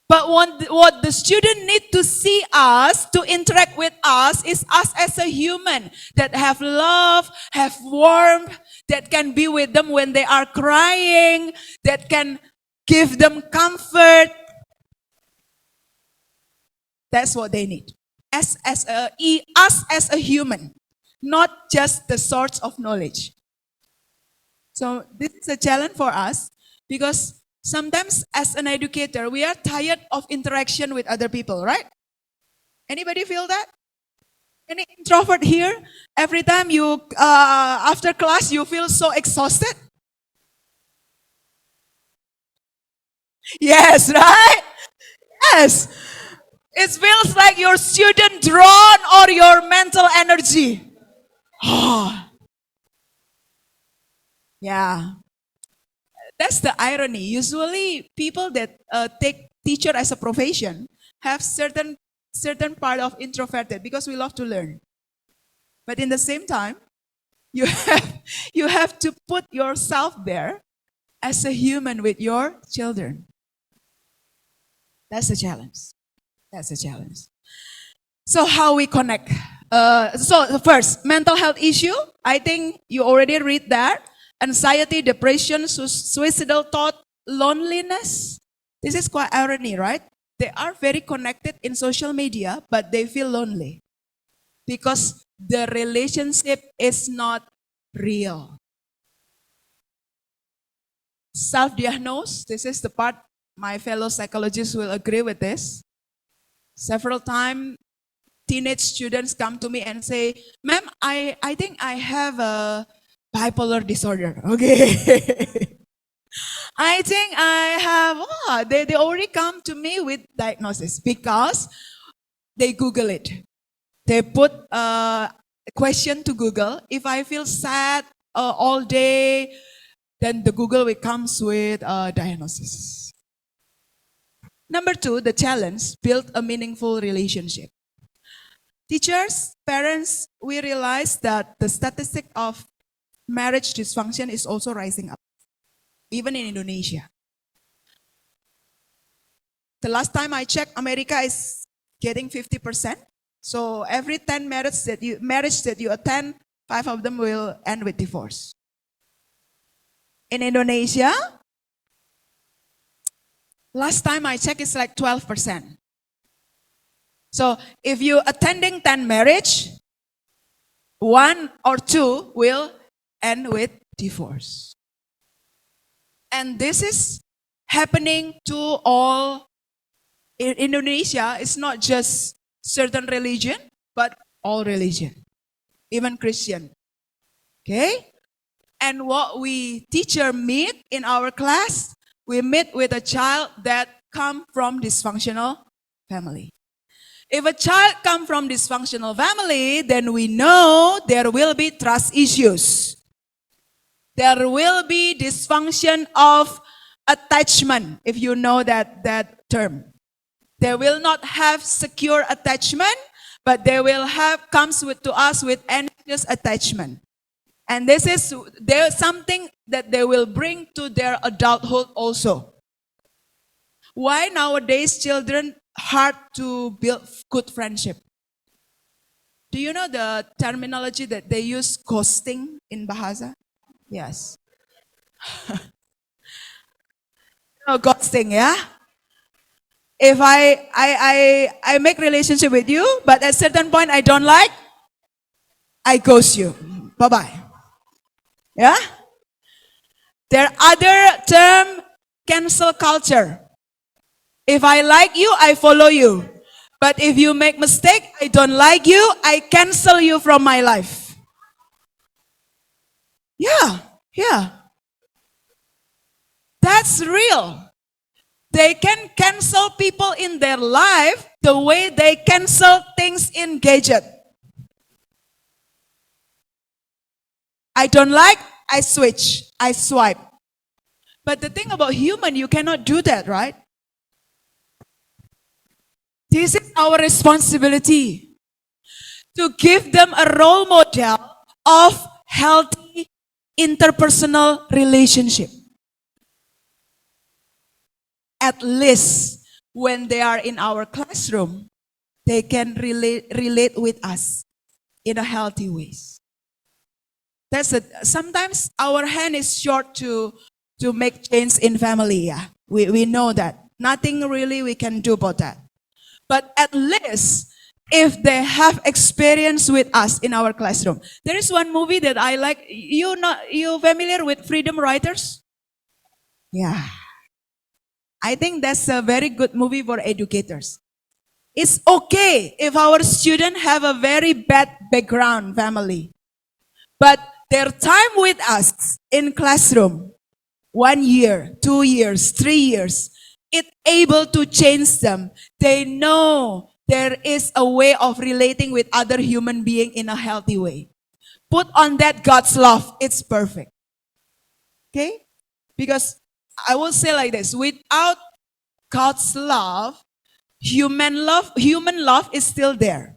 But what the student need to see us, to interact with us, is us as a human that have love, have warmth, that can be with them when they are crying, that can give them comfort. That's what they need. Us as a human, not just the source of knowledge. So this is a challenge for us because sometimes as an educator, we are tired of interaction with other people, right? Anybody feel that? Any introvert here? Every time you, after class, you feel so exhausted? Yes, right? Yes. It feels like your student drawn or your mental energy. Yeah. That's the irony. Usually people that take teacher as a profession have certain part of introverted because we love to learn. But in the same time, you have you have to put yourself there as a human with your children. That's a challenge. That's a challenge. So how we connect? So first, mental health issue. I think you already read that. Anxiety, depression, suicidal thought, loneliness. This is quite irony, right? They are very connected in social media, but they feel lonely because the relationship is not real. Self-diagnose. This is the part my fellow psychologists will agree with this. Several times teenage students come to me and say, ma'am, I think I have a bipolar disorder. Okay. I think I have, they already come to me with diagnosis because they Google it. They put a question to Google. If I feel sad all day, then the Google will comes with a diagnosis. Number two, the challenge, build a meaningful relationship. Teachers, parents, we realize that the statistic of marriage dysfunction is also rising up, even in Indonesia. The last time I checked, America is getting 50%. So every 10 marriage that you attend, 5 of them will end with divorce. In Indonesia, last time I checked, it's like 12%. So if you attending 10 marriage, 1 or 2 will end with divorce. And this is happening to all in Indonesia. It's not just certain religion, but all religion, even Christian. Okay? And what we teacher meet in our class, we meet with a child that come from dysfunctional family. If a child come from dysfunctional family, then we know there will be trust issues. There will be dysfunction of attachment, if you know that term. They will not have secure attachment, but they will have to us with anxious attachment. And this is something that they will bring to their adulthood also. Why nowadays children hard to build good friendship? Do you know the terminology that they use, ghosting in Bahasa? Yes. No, ghosting, yeah? If I make relationship with you, but at certain point I don't like, I ghost you. Bye-bye. Yeah? There are other term, cancel culture. If I like you, I follow you. But if you make mistake, I don't like you, I cancel you from my life. Yeah. That's real. They can cancel people in their life the way they cancel things in gadget. I don't like, I switch, I swipe. But the thing about human, you cannot do that, right? This is our responsibility to give them a role model of healthy interpersonal relationship. At least when they are in our classroom, they can relate with us in a healthy ways. Sometimes our hand is short to make change in family. Yeah, we know that. Nothing really we can do about that. But at least if they have experience with us in our classroom. There is one movie that I like. You familiar with Freedom Writers? Yeah. I think that's a very good movie for educators. It's okay if our students have a very bad background family. But their time with us in classroom, 1 year, 2 years, 3 years, it's able to change them. They know there is a way of relating with other human being in a healthy way. Put on that God's love, it's perfect. Okay? Because I will say like this, without God's human love is still there.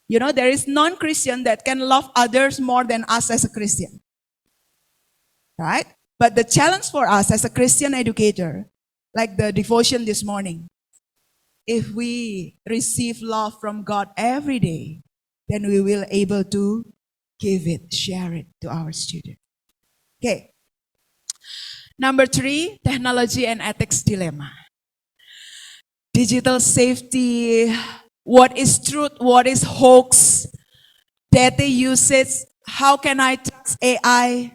You know, there is non-Christian that can love others more than us as a Christian. Right? But the challenge for us as a Christian educator, like the devotion this morning, if we receive love from God every day, then we will able to give it, share it to our students. Okay. Number 3, technology and ethics dilemma. Digital safety, what is truth, what is hoax, data usage, how can I trust AI?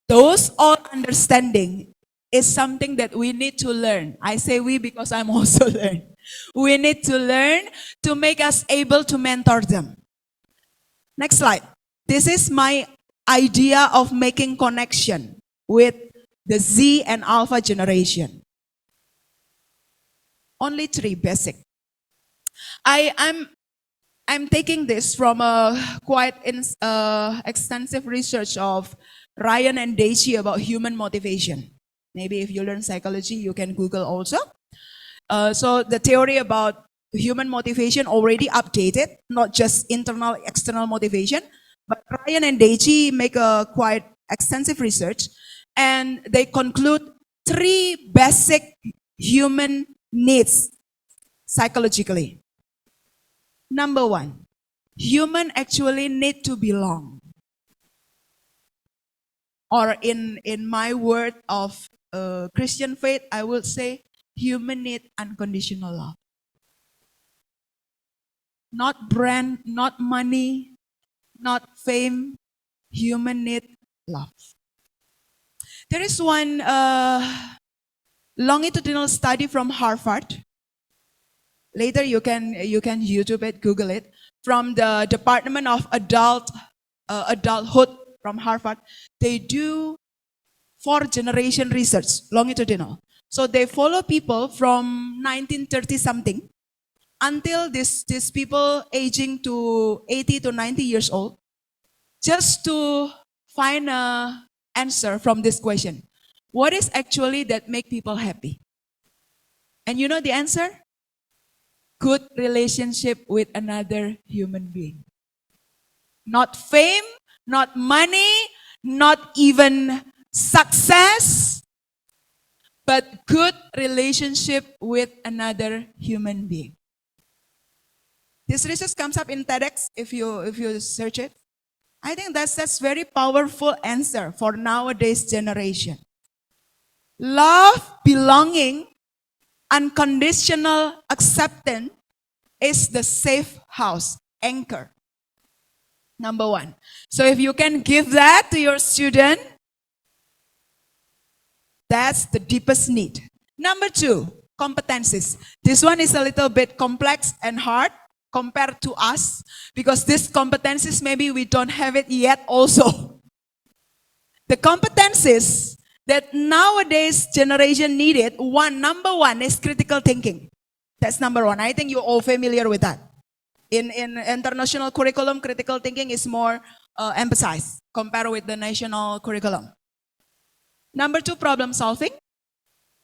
Those all understanding is something that we need to learn. I say we because I'm also learning. We need to learn to make us able to mentor them. Next slide. This is my idea of making connection with the Z and Alpha generation. Only 3 basic. I'm taking this from a quite extensive research of Ryan and Daisy about human motivation. Maybe if you learn psychology, you can Google also. So the theory about human motivation already updated, not just internal, external motivation, but Ryan and Daisy make a quite extensive research, and they conclude 3 basic human needs psychologically. Number 1, human actually need to belong. Or in my word of Christian faith, I would say human need unconditional love. Not brand, not money, not fame. Human need love. There is one longitudinal study from Harvard. Later you can YouTube it, Google it. From the Department of Adulthood from Harvard. They do 4-generation research, longitudinal. So they follow people from 1930 something until these people aging to 80 to 90 years old, just to find an answer from this question. What is actually that make people happy? And you know the answer? Good relationship with another human being. Not fame, not money, not even success, but good relationship with another human being. This research comes up in TEDx if you search it. I think that's very powerful answer for nowadays generation. Love, belonging, unconditional acceptance is the safe house, anchor. Number 1. So if you can give that to your student, that's the deepest need. Number 2, competencies. This one is a little bit complex and hard compared to us, because these competencies maybe we don't have it yet also. The competencies that nowadays generation needed, number one is critical thinking. That's number 1. I think you're all familiar with that. In international curriculum, critical thinking is more emphasized compared with the national curriculum. Number 2, problem solving,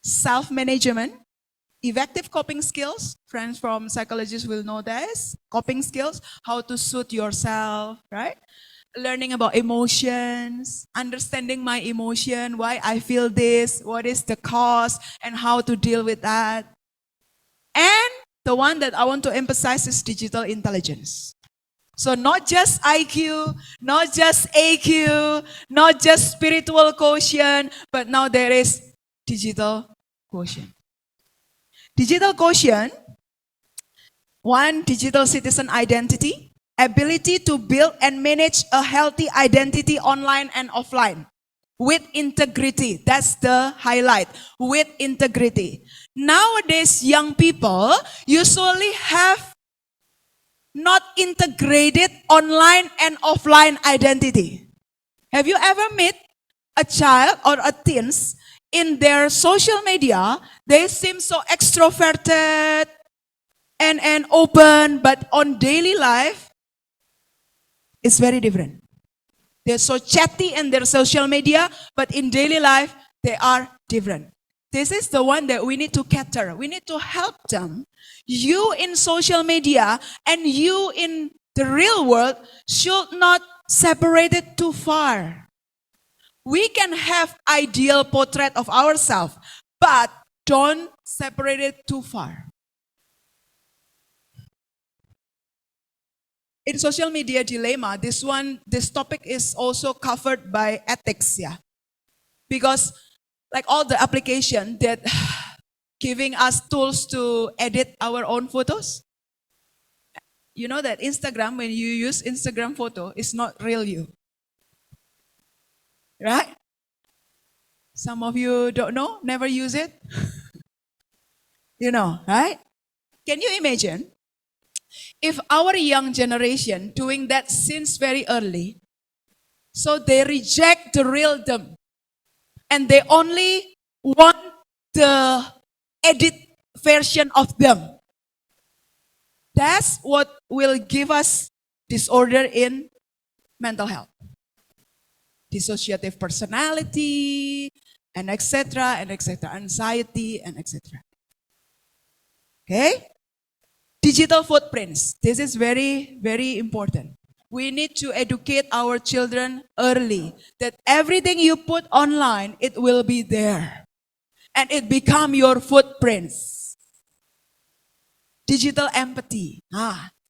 self-management, effective coping skills. Friends from psychologists will know this. Coping skills, how to soothe yourself, right? Learning about emotions, understanding my emotion, why I feel this, what is the cause, and how to deal with that. And the one that I want to emphasize is digital intelligence. So not just IQ, not just AQ, not just spiritual quotient, but now there is digital quotient. Digital quotient, 1, digital citizen identity, ability to build and manage a healthy identity online and offline with integrity. That's the highlight, with integrity. Nowadays, young people usually have not integrated online and offline identity. Have you ever met a child or a teens in their social media? They seem so extroverted and open, but on daily life, it's very different. They're so chatty in their social media, but in daily life, They are different. This is the one that we need to cater. We need to help them. You in social media and you in the real world should not separate it too far. We can have ideal portrait of ourselves, but don't separate it too far. In social media dilemma, this topic is also covered by ethics, yeah. Because like all the application that giving us tools to edit our own photos. You know that Instagram, when you use Instagram photo, it's not real you. Right? Some of you don't know, never use it. You know, right? Can you imagine if our young generation doing that since very early, so they reject the real them and they only want the edit version of them. That's what will give us disorder in mental health. Dissociative personality, and etc., anxiety, and etc. Okay? Digital footprints. This is very, very important. We need to educate our children early that everything you put online, it will be there. And it become your footprints. Digital empathy.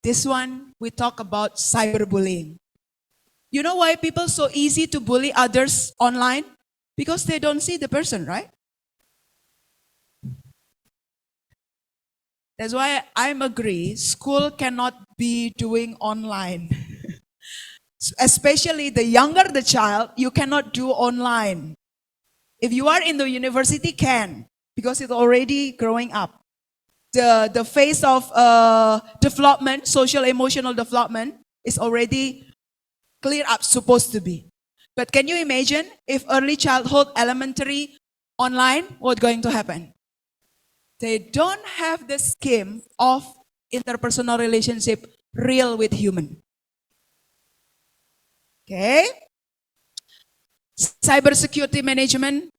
This one, we talk about cyberbullying. You know why people so easy to bully others online? Because they don't see the person, right? That's why I agree, school cannot be doing online. Especially the younger the child, you cannot do online. If you are in the university, can, because it's already growing up. The phase of development, social emotional development, is already clear up, supposed to be. But can you imagine if early childhood, elementary, online, what's going to happen? They don't have the scheme of interpersonal relationship real with human. Okay? Cybersecurity management,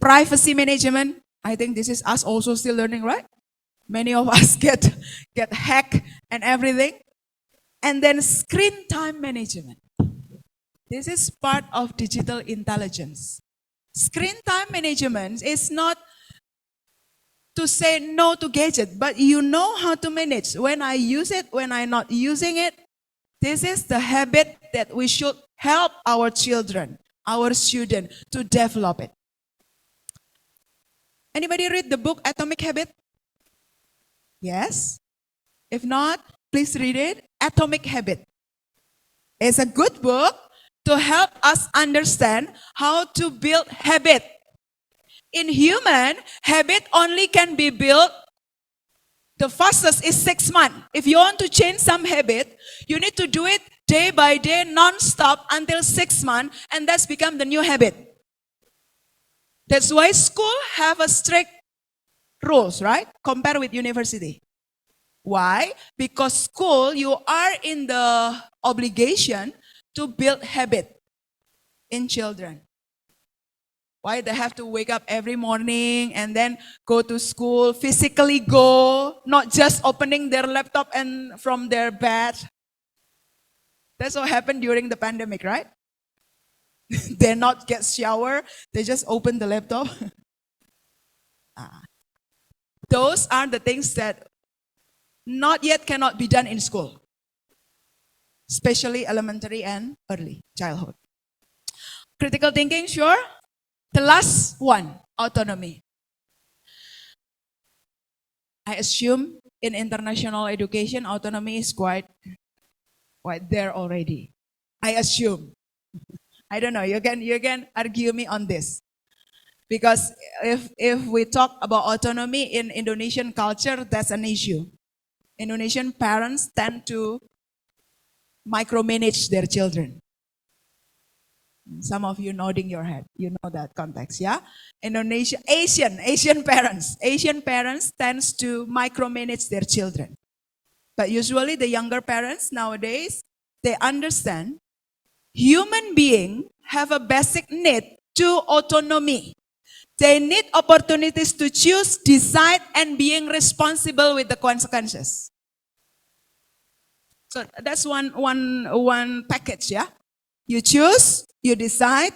privacy management. I think this is us also still learning, right? Many of us get hacked and everything. And then screen time management. This is part of digital intelligence. Screen time management is not to say no to gadget, but you know how to manage. When I use it, when I'm not using it, this is the habit that we should help our children, our students to develop it. Anybody read the book Atomic Habit? Yes? If not, please read it. Atomic Habit. It's a good book to help us understand how to build habit. In human, habit only can be built, the fastest is 6 months. If you want to change some habit, you need to do it day by day, non-stop until 6 months, and that's become the new habit. That's why school have a strict rules, right? Compare with university. Why? Because school, you are in the obligation to build habit in children. Why they have to wake up every morning and then go to school, physically go, not just opening their laptop and from their bed. That's what happened during the pandemic, right? They not get shower, they just open the laptop. Those are the things that not yet cannot be done in school, especially elementary and early childhood. Critical thinking, sure. The last one, autonomy. I assume in international education, autonomy is quite there already. I assume. I don't know, you can argue me on this. Because if we talk about autonomy in Indonesian culture, that's an issue. Indonesian parents tend to micromanage their children. Some of you nodding your head, you know that context, yeah? Asian parents tends to micromanage their children. But usually the younger parents nowadays, they understand human beings have a basic need to autonomy. They need opportunities to choose, decide, and being responsible with the consequences. So that's one package, yeah? You choose, you decide,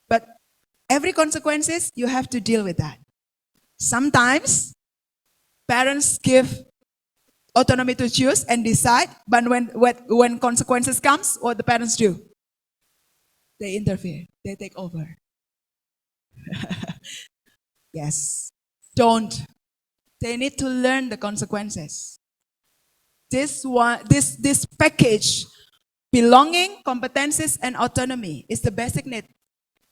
but every consequences, you have to deal with that. Sometimes parents give autonomy to choose and decide, but when consequences comes, what the parents do? They interfere, they take over. Yes, don't. They need to learn the consequences. This package, belonging, competencies, and autonomy is the basic need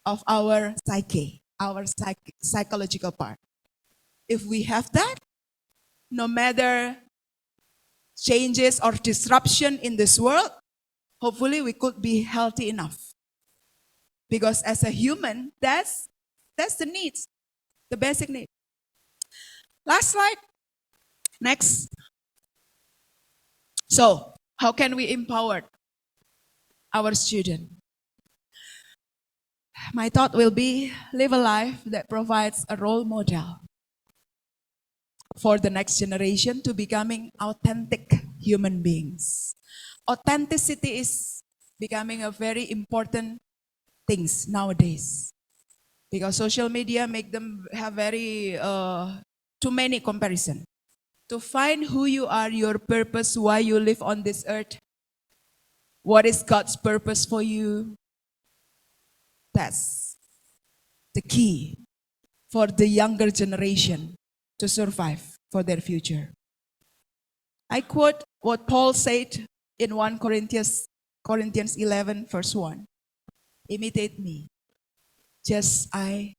of our psyche, our psychological part. If we have that, no matter changes or disruption in this world, hopefully we could be healthy enough. Because as a human, that's the needs, the basic need. Last slide. Next. So, how can we empower our student? My thought will be live a life that provides a role model for the next generation to becoming authentic human beings. Authenticity is becoming a very important things nowadays because social media make them have very too many comparison. To find who you are, your purpose, why you live on this earth, what is God's purpose for you, that's the key for the younger generation to survive for their future. I quote what Paul said in 1 Corinthians 11 verse 1. Imitate me, just I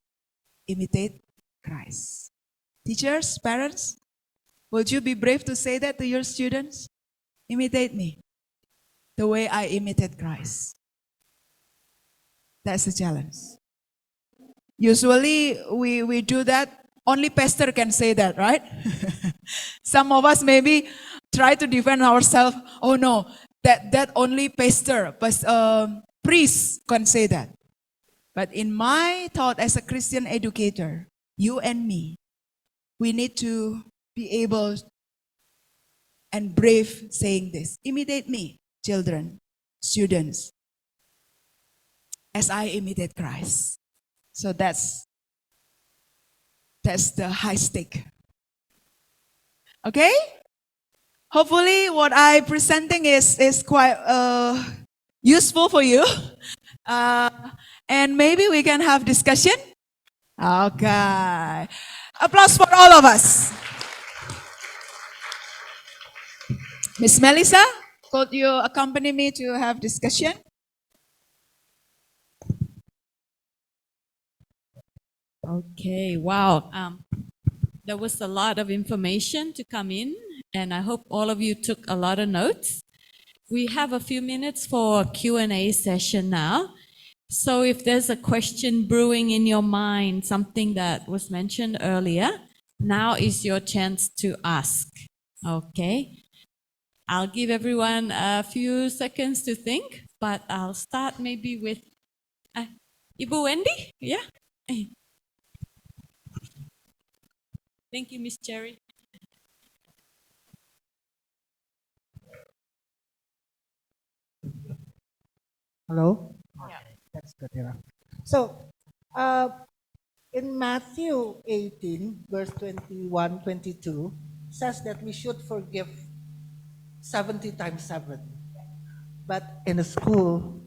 imitate Christ. Teachers, parents, would you be brave to say that to your students? Imitate me, the way I imitate Christ. That's the challenge. Usually we do that, only pastor can say that, right? Some of us maybe try to defend ourselves. Oh no, that only pastor, priest can say that. But in my thought as a Christian educator, you and me, we need to be able and brave saying this. Imitate me, children, students, as I imitate Christ. So that's the high stake. Okay? Hopefully what I presenting is quite useful for you. And maybe we can have discussion. Okay. Applause for all of us. Miss Melissa, could you accompany me to have discussion? Okay, wow. There was a lot of information to come in, and I hope all of you took a lot of notes. We have a few minutes for a Q&A session now. So if there's a question brewing in your mind, something that was mentioned earlier, now is your chance to ask. Okay? I'll give everyone a few seconds to think, but I'll start maybe with Ibu Wendy. Yeah? Thank you, Miss Cherry. Hello? Yeah. That's good, yeah. So, in Matthew 18, verse 21, 22, says that we should forgive 70 times 7. But in a school,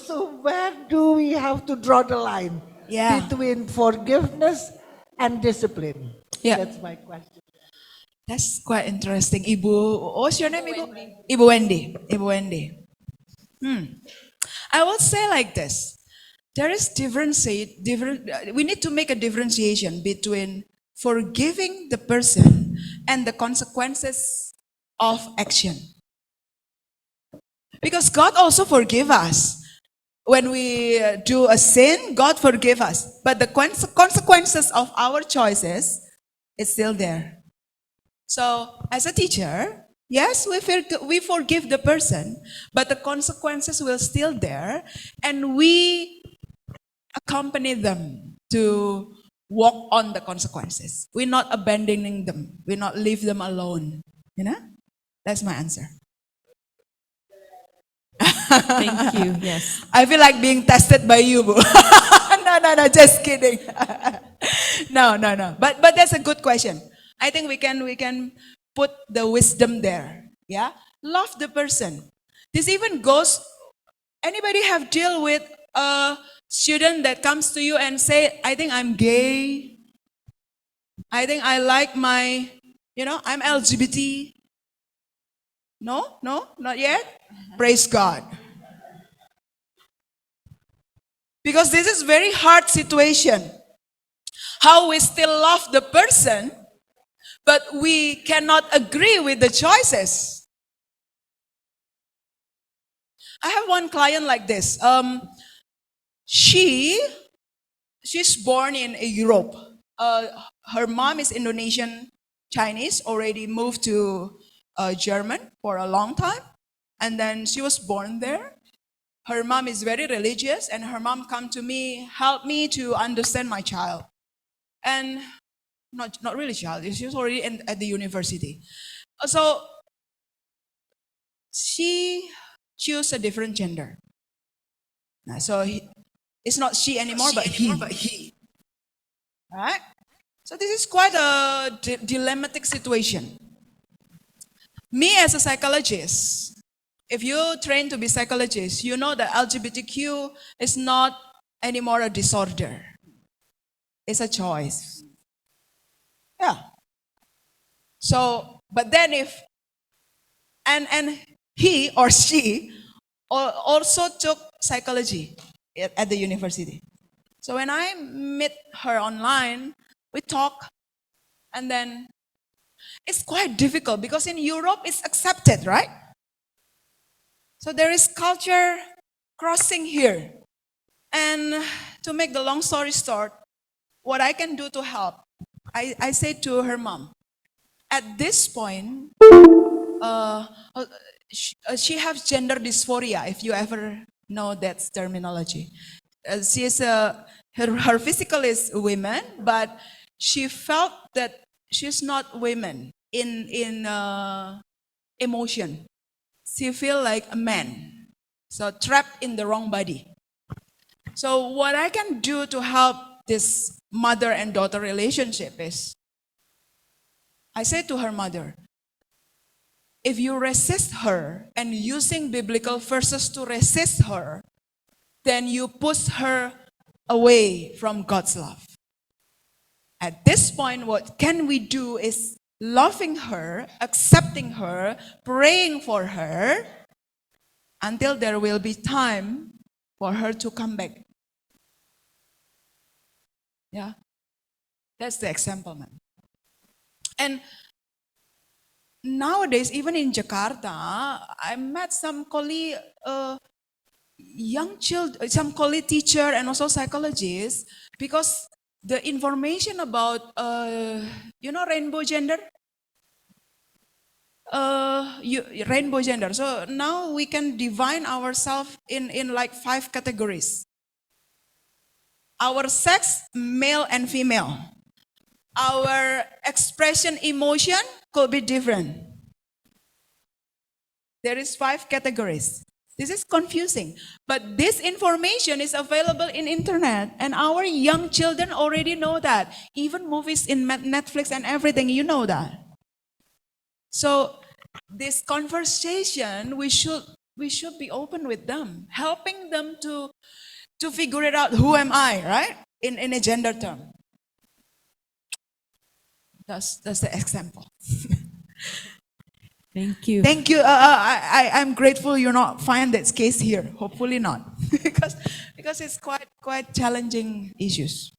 so where do we have to draw the line between forgiveness and discipline? Yeah. That's my question. That's quite interesting. What's your name, Ibu? Ibu Wendy. Ibu Wendy. I will say like this. There is we need to make a differentiation between forgiving the person and the consequences of action. Because God also forgive us. When we do a sin, God forgive us. But the consequences of our choices is still there. So, as a teacher, yes, we forgive the person, but the consequences will still there, and we accompany them to walk on the consequences. We're not abandoning them. We're not leave them alone. You know? That's my answer. Thank you. Yes. I feel like being tested by you, boo. No, just kidding. No. But that's a good question. I think we can put the wisdom there. Yeah, love the person. This even goes. Anybody have deal with a student that comes to you and say, "I think I'm gay. I think I like my, I'm LGBT." No, not yet. Praise God. Because this is very hard situation. How we still love the person, but we cannot agree with the choices. I have one client like this. She's born in Europe. Her mom is Indonesian Chinese, already moved to German for a long time. And then she was born there. Her mom is very religious, and her mom come to me, help me to understand my child. And not really child, she was already at the university. So she chose a different gender. So it's not she anymore, but he. Right? So this is quite a dilemmatic situation. Me as a psychologist, if you train to be psychologist, you know that LGBTQ is not anymore a disorder. It's a choice. Yeah. So, but then if, and he or she also took psychology at the university. So when I meet her online, we talk, and then it's quite difficult because in Europe it's accepted, right? So there is culture crossing here. And to make the long story short, what I can do to help, I say to her mom, at this point, she has gender dysphoria, if you ever know that terminology. She is her physical is women, but she felt that she's not women in emotion. She feel like a man, so trapped in the wrong body. So what I can do to help this mother and daughter relationship is, I say to her mother, if you resist her and using biblical verses to resist her, then you push her away from God's love. At this point, what can we do is loving her, accepting her, praying for her, until there will be time for her to come back. Yeah, that's the example, man. And nowadays, even in Jakarta, I met some colleague, young children, some colleague teacher and also psychologists, because the information about, rainbow gender, rainbow gender. So now we can define ourselves in like 5 categories. Our sex, male and female. Our expression, emotion could be different. There is 5 categories. This is confusing, but this information is available in internet, and our young children already know that. Even movies in Netflix and everything, you know that. So this conversation, we should be open with them, helping them to figure it out. Who am I, right? In a gender term. That's the example. Thank you. Thank you. I'm grateful you're not find that case here. Hopefully not, because it's quite challenging issues.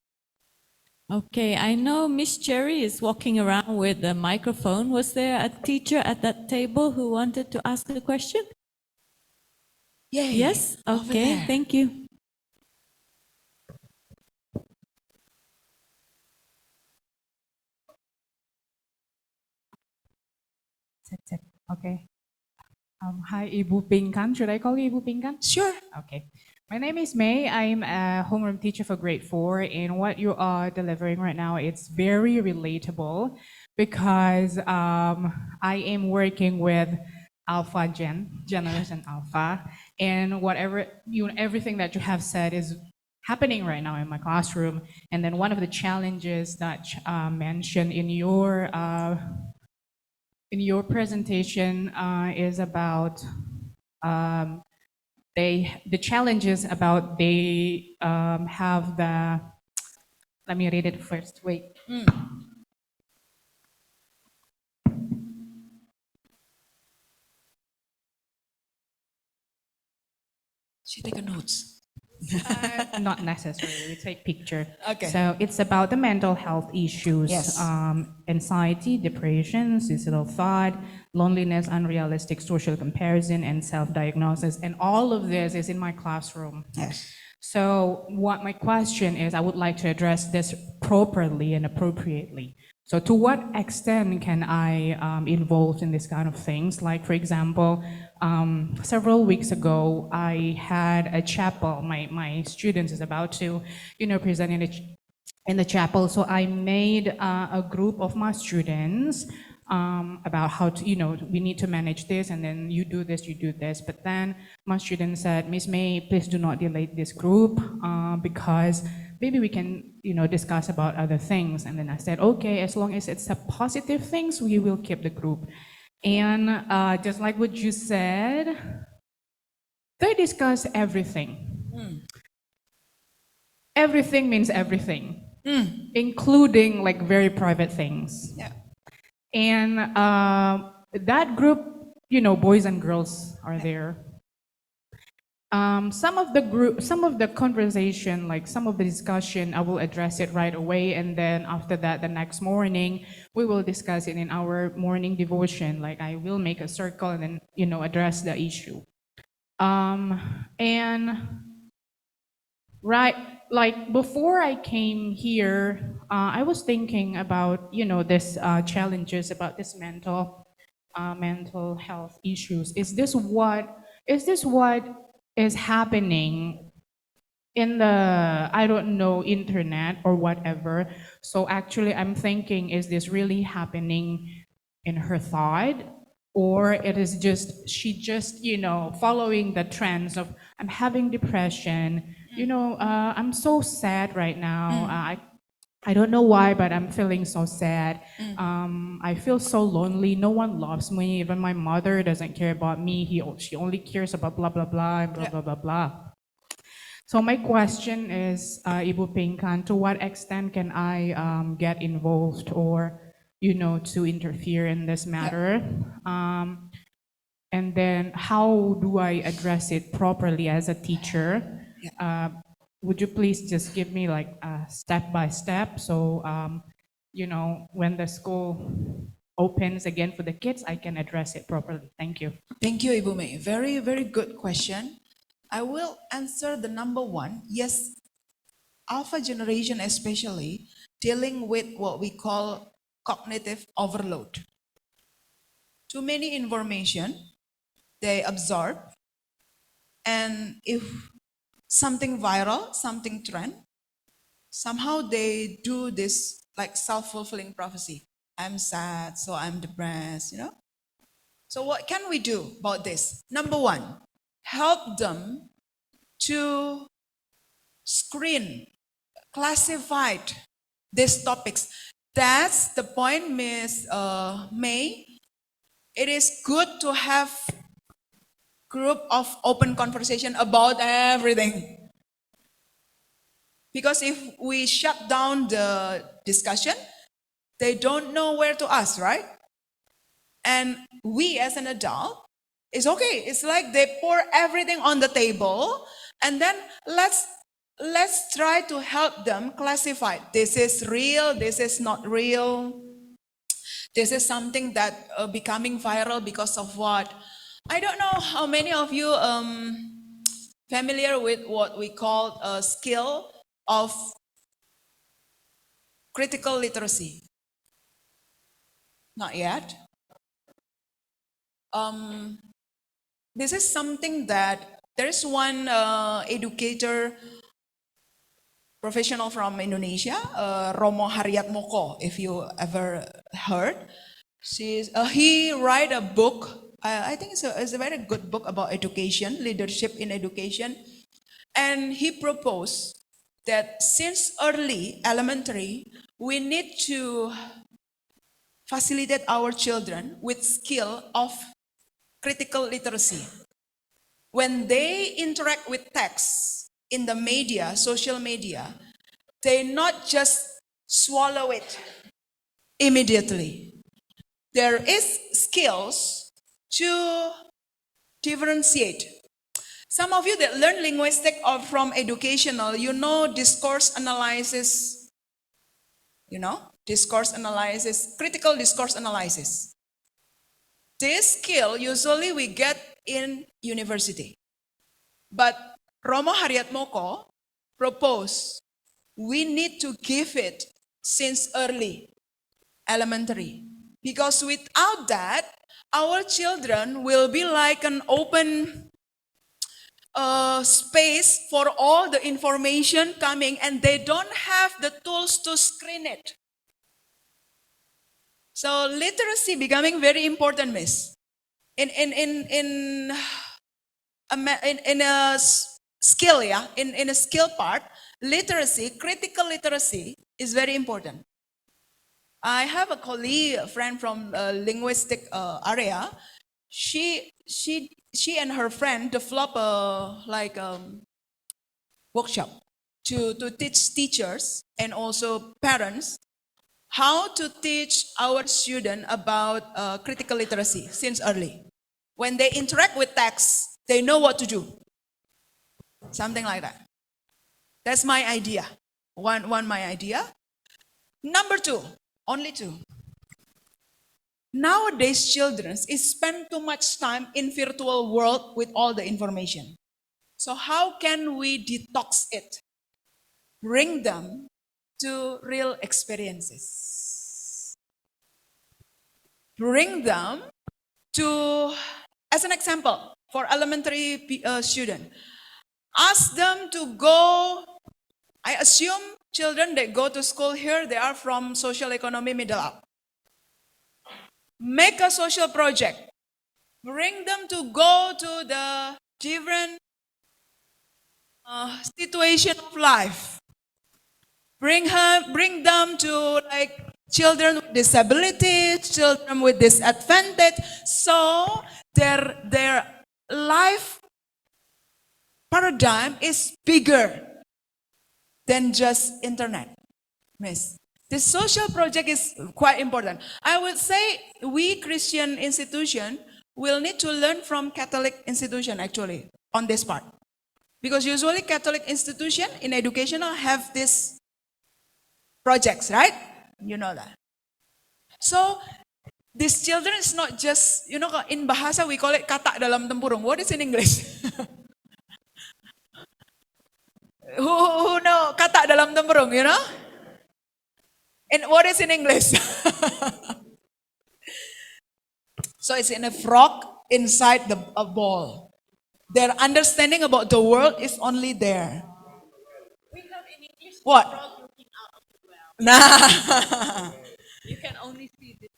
Okay, I know Miss Cherry is walking around with a microphone. Was there a teacher at that table who wanted to ask a question? Yay. Yes? Over Okay, there. thank you. Cek. Okay. Hi, Ibu Pinkan. Should I call you Ibu Pinkan? Sure. Okay. My name is May. I'm a homeroom teacher for grade 4, and what you are delivering right now, it's very relatable because I am working with Generation Alpha, and everything that you have said is happening right now in my classroom. And then one of the challenges that mentioned in your presentation is about um, the challenges about they have the, let me read it first, wait. She take a notes. Not necessarily, we take picture. Okay. So it's about the mental health issues, Yes. anxiety, depression, suicidal thought, loneliness, unrealistic social comparison, and self-diagnosis. And all of this is in my classroom. Yes. So what my question is, I would like to address this properly and appropriately. So to what extent can I involve in this kind of things? Like, for example, several weeks ago, I had a chapel. My students is about to, present in the chapel. So I made a group of my students about how to, we need to manage this, and then you do this, you do this. But then my student said, Miss May, please do not delete this group because maybe we can, discuss about other things. And then I said, okay, as long as it's a positive things, we will keep the group. And just like what you said, they discuss everything. Everything means everything, including like very private things. Yeah. And that group, boys and girls are there. Some of the conversation, like some of the discussion, I will address it right away, and then after that, the next morning, we will discuss it in our morning devotion. Like I will make a circle and then, address the issue. And right, like before I came here, I was thinking about, this challenges about this mental health issues. Is this what is happening in the, I don't know, internet or whatever? So actually I'm thinking, is this really happening in her thought, or it is just she just following the trends of I'm having depression, I'm so sad right now, I don't know why, but I'm feeling so sad. I feel so lonely. No one loves me. Even my mother doesn't care about me. She only cares about blah, blah, blah, and blah, blah, blah, blah. So my question is, Ibu Pinkan, to what extent can I get involved or, to interfere in this matter? And then how do I address it properly as a teacher? Would you please just give me like a step by step? So, when the school opens again for the kids, I can address it properly. Thank you. Thank you, Ibu May. Very, very good question. I will answer the number one. Yes, Alpha generation especially dealing with what we call cognitive overload. Too many information they absorb, and if something viral, something trend, somehow they do this like self-fulfilling prophecy. I'm sad, so I'm depressed, So what can we do about this? Number one, help them to screen, classify these topics. That's the point, Miss May. It is good to have group of open conversation about everything. Because if we shut down the discussion, they don't know where to ask, right? And we as an adult, it's okay. It's like they pour everything on the table, and then let's try to help them classify. This is real, this is not real. This is something that becoming viral because of what? I don't know how many of you familiar with what we call a skill of critical literacy. Not yet. This is something that There is one educator professional from Indonesia, Romo Haryatmoko, if you ever heard. He write a book. I think it's a very good book about education, leadership in education. And he proposed that since early elementary, we need to facilitate our children with skill of critical literacy. When they interact with text in the media, social media, they not just swallow it immediately. There is skills to differentiate. Some of you that learn linguistic or from educational, you know discourse analysis, discourse analysis, critical discourse analysis. This skill usually we get in university. But Romo Haryatmoko proposed we need to give it since early, elementary. Because without that, our children will be like an open space for all the information coming, and they don't have the tools to screen it. So literacy becoming very important, miss. In a skill, in a skill part, literacy, critical literacy is very important. I have a colleague, a friend from linguistic area. She and her friend develop a workshop to teach teachers and also parents how to teach our students about critical literacy since early. When they interact with text, they know what to do. Something like that. That's my idea. One my idea. Number two, only two. Nowadays, children spend too much time in virtual world with all the information. So how can we detox it? Bring them to real experiences. Bring them to, as an example, for elementary student, ask them to go. I assume children that go to school here, they are from social economy middle up. Make a social project. Bring them to go to the different situation of life. Bring them to like children with disabilities, children with disadvantage, so their life paradigm is bigger than just internet, miss. This social project is quite important. I would say we Christian institution will need to learn from Catholic institution actually on this part. Because usually Catholic institution in educational have these projects, right? You know that. So these children is not just, in bahasa we call it katak dalam tempurung. What is in English? Who know katak dalam tempurung, And what is in English? So it's in a frog inside a ball. Their understanding about the world is only there. We have in English What? frog looking out of the well. Nah. You can only see this.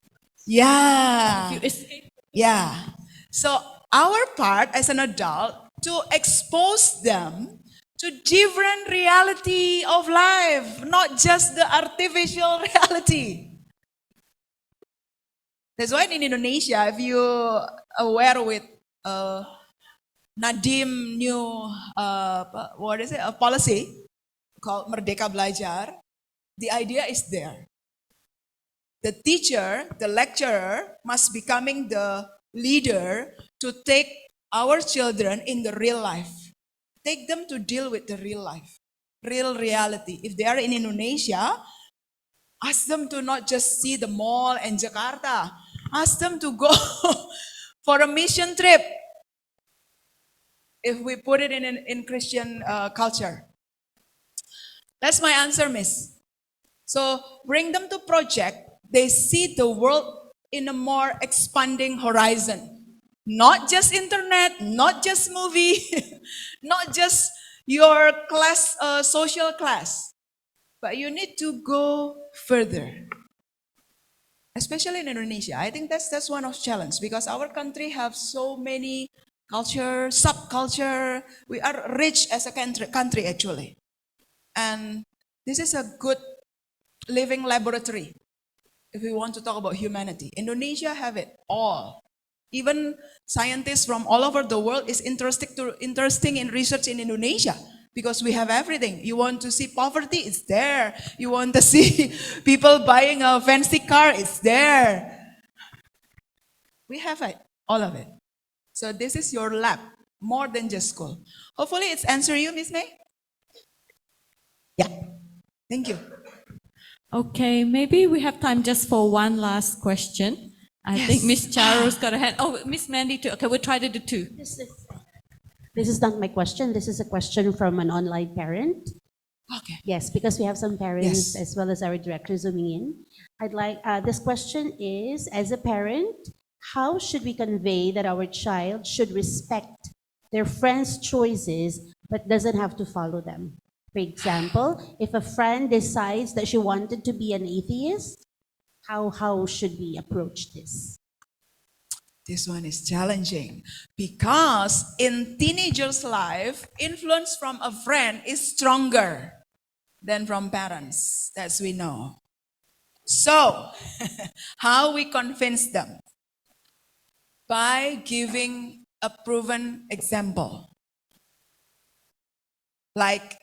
Yeah. If you escape. Yeah. So our part as an adult to expose them to different reality of life, not just the artificial reality. That's why in Indonesia, if you aware with Nadiem new a policy called Merdeka Belajar, the idea is there. The teacher, the lecturer must becoming the leader to take our children in the real life. Take them to deal with the real life, real reality. If they are in Indonesia, ask them to not just see the mall in Jakarta. Ask them to go for a mission trip. If we put it in Christian culture. That's my answer, miss. So bring them to project. They see the world in a more expanding horizon. Not just internet, not just movie, not just your class, social class, but you need to go further. Especially in Indonesia, I think that's one of challenge because our country have so many culture, subculture. We are rich as a country actually, and this is a good living laboratory if we want to talk about humanity. Indonesia have it all. Even scientists from all over the world is interesting in research in Indonesia because we have everything. You want to see poverty, it's there. You want to see people buying a fancy car, it's there. We have it, all of it. So this is your lab, more than just school. Hopefully it's answer you, Miss May. Yeah, thank you. Okay, maybe we have time just for one last question. I think Miss Charo's got a hand. Oh, Miss Mandy too. Okay, we'll try to do two. This is not my question. This is a question from an online parent. Okay. Yes, because we have some parents Yes. as well as our director zooming in. I'd like, this question is, as a parent, how should we convey that our child should respect their friends' choices but doesn't have to follow them? For example, if a friend decides that she wanted to be an atheist, how should we approach this? This one is challenging because in teenagers' life, influence from a friend is stronger than from parents, as we know. So, how we convince them? By giving a proven example. Like,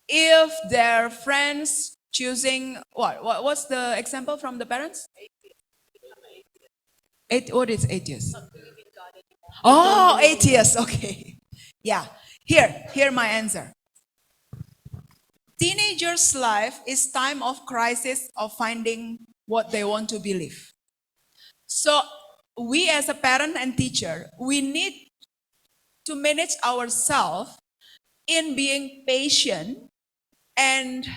if their friends choosing, what's the example from the parents? What is atheist? Oh, atheist, okay. Yeah, here my answer. Teenagers' life is time of crisis of finding what they want to believe. So we as a parent and teacher, we need to manage ourselves in being patient and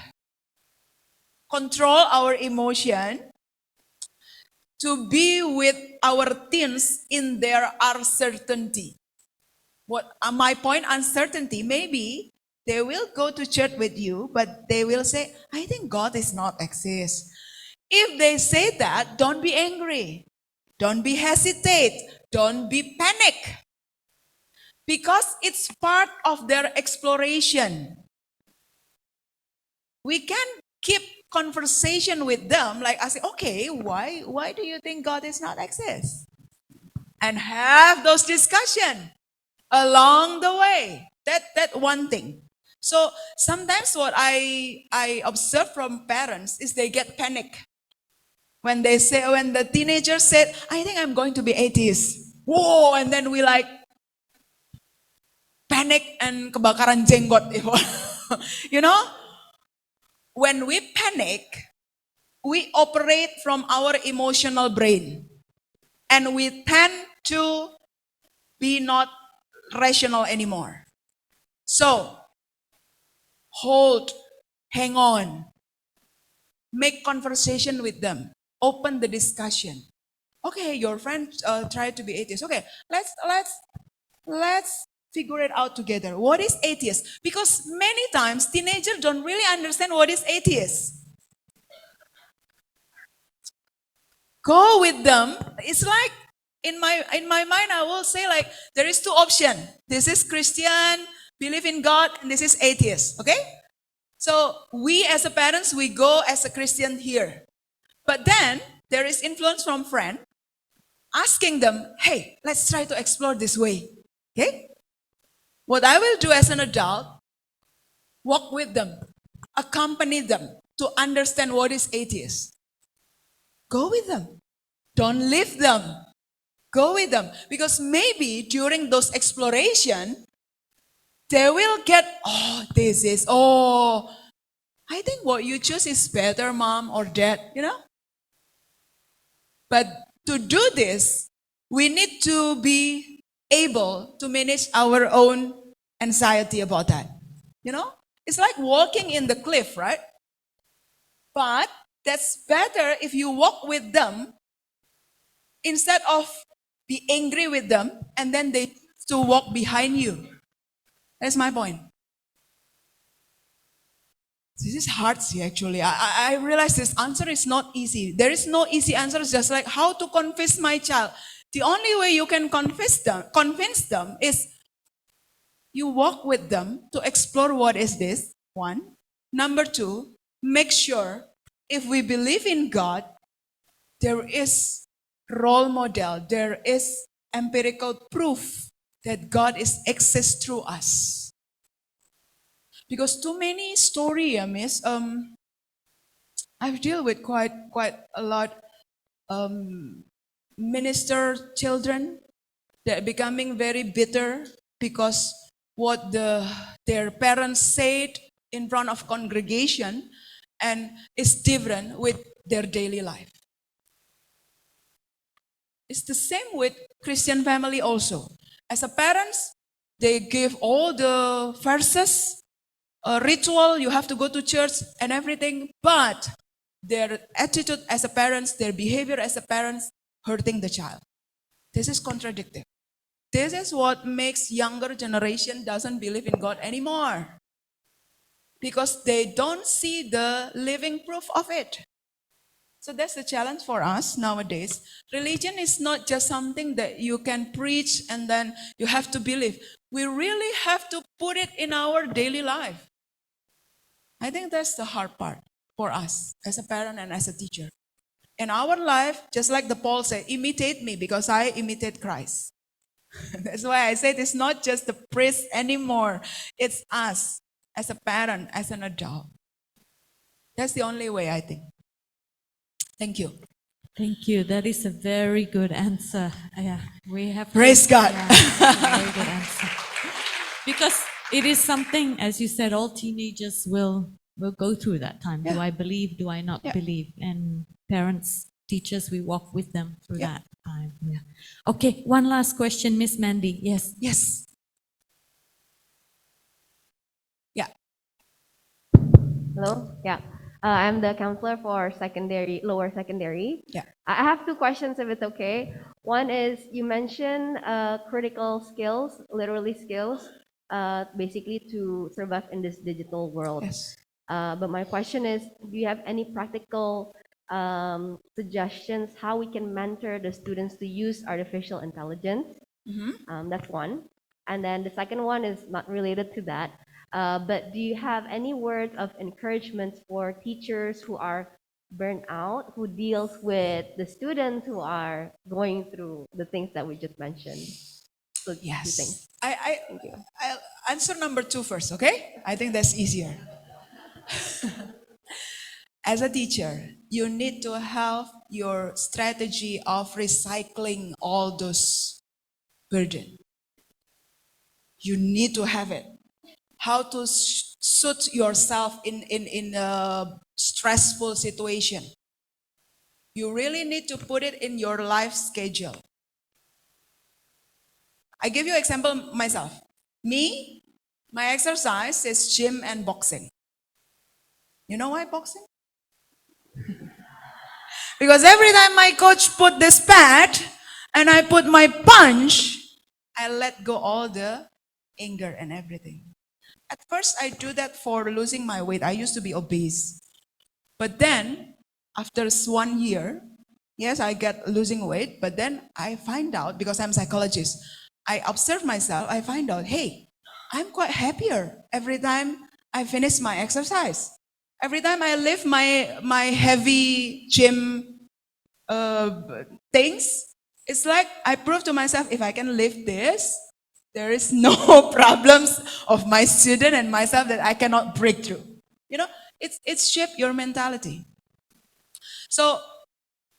control our emotion to be with our teens in their uncertainty. What my point, uncertainty, maybe they will go to church with you, but they will say, I think God is not exist. If they say that, don't be angry. Don't be hesitate. Don't be panic. Because it's part of their exploration. We can keep conversation with them, like I say, okay, why do you think God is not exist? And have those discussion along the way. That one thing. So sometimes what I observe from parents is they get panic when the teenagers said, I think I'm going to be atheist. Whoa, and then we like panic and kebakaran jenggot. You know? When we panic, we operate from our emotional brain. And we tend to be not rational anymore. So, hold, hang on, make conversation with them, open the discussion. Okay, your friend tried to be atheist. Okay, let's figure it out together. What is atheist? Because many times teenagers don't really understand what is atheist. Go with them. It's like in my mind, I will say like there is two options. This is Christian, believe in God, and this is atheist. Okay? So we as a parents, we go as a Christian here. But then there is influence from friend asking them, hey, let's try to explore this way. Okay? What I will do as an adult, walk with them, accompany them to understand what is atheist. Go with them. Don't leave them. Go with them. Because maybe during those exploration, they will get, I think what you choose is better, mom or dad, But to do this, we need to be able to manage our own anxiety about that. It's like walking in the cliff, right? But that's better if you walk with them instead of be angry with them, and then they choose to walk behind you. That's my point. This is hard, see, actually. I realize this answer is not easy. There is no easy answer. It's just like how to convince my child. The only way you can convince them is you walk with them to explore what is this, one. Number two, make sure if we believe in God, there is role model, there is empirical proof that God is exists through us. Because too many story, Miss. I've dealt with quite a lot minister children. They're becoming very bitter because what their parents said in front of congregation and is different with their daily life. It's the same with Christian family also. As a parents, they give all the verses, ritual, you have to go to church and everything, but their attitude as a parents, their behavior as a parents, hurting the child. This is contradictory. This is what makes younger generation doesn't believe in God anymore. Because they don't see the living proof of it. So that's the challenge for us nowadays. Religion is not just something that you can preach and then you have to believe. We really have to put it in our daily life. I think that's the hard part for us as a parent and as a teacher. In our life, just like the Paul said, imitate me because I imitate Christ. That's why I said it's not just the priest anymore. It's us as a parent, as an adult. That's the only way, I think. Thank you. Thank you. That is a very good answer. Yeah, we have. Praise God. Yeah, that's a very good answer. Because it is something, as you said, all teenagers will go through that time. Yeah. Do I believe? Do I not Yeah. believe? And parents, teachers, we walk with them through Yeah. that time. Yeah. Okay, one last question, Miss Mandy. Yes. Yes. Yeah. Hello? Yeah. I'm the counselor for lower secondary. Yeah. I have two questions if it's okay. One is you mentioned critical skills, literally skills, basically to survive in this digital world. Yes. But my question is, do you have any practical suggestions how we can mentor the students to use artificial intelligence? That's one. And then the second one is not related to that. But do you have any words of encouragement for teachers who are burnt out, who deals with the students who are going through the things that we just mentioned? So two Yes. things. Thank you. I'll answer number 2 first, okay? I think that's easier. As a teacher, you need to have your strategy of recycling all those burden. You need to have it. How to suit yourself in a stressful situation. You really need to put it in your life schedule. I give you example myself. Me, my exercise is gym and boxing. You know why boxing? Because every time my coach put this pad and I put my punch, I let go all the anger and everything. At first, I do that for losing my weight. I used to be obese. But then, after 1 year, yes, I get losing weight. But then I find out, because I'm a psychologist, I observe myself, I find out, hey, I'm quite happier every time I finish my exercise. Every time I lift my heavy gym things, it's like I prove to myself, if I can lift this, there is no problems of my student and myself that I cannot break through. You know, it's shaped your mentality. So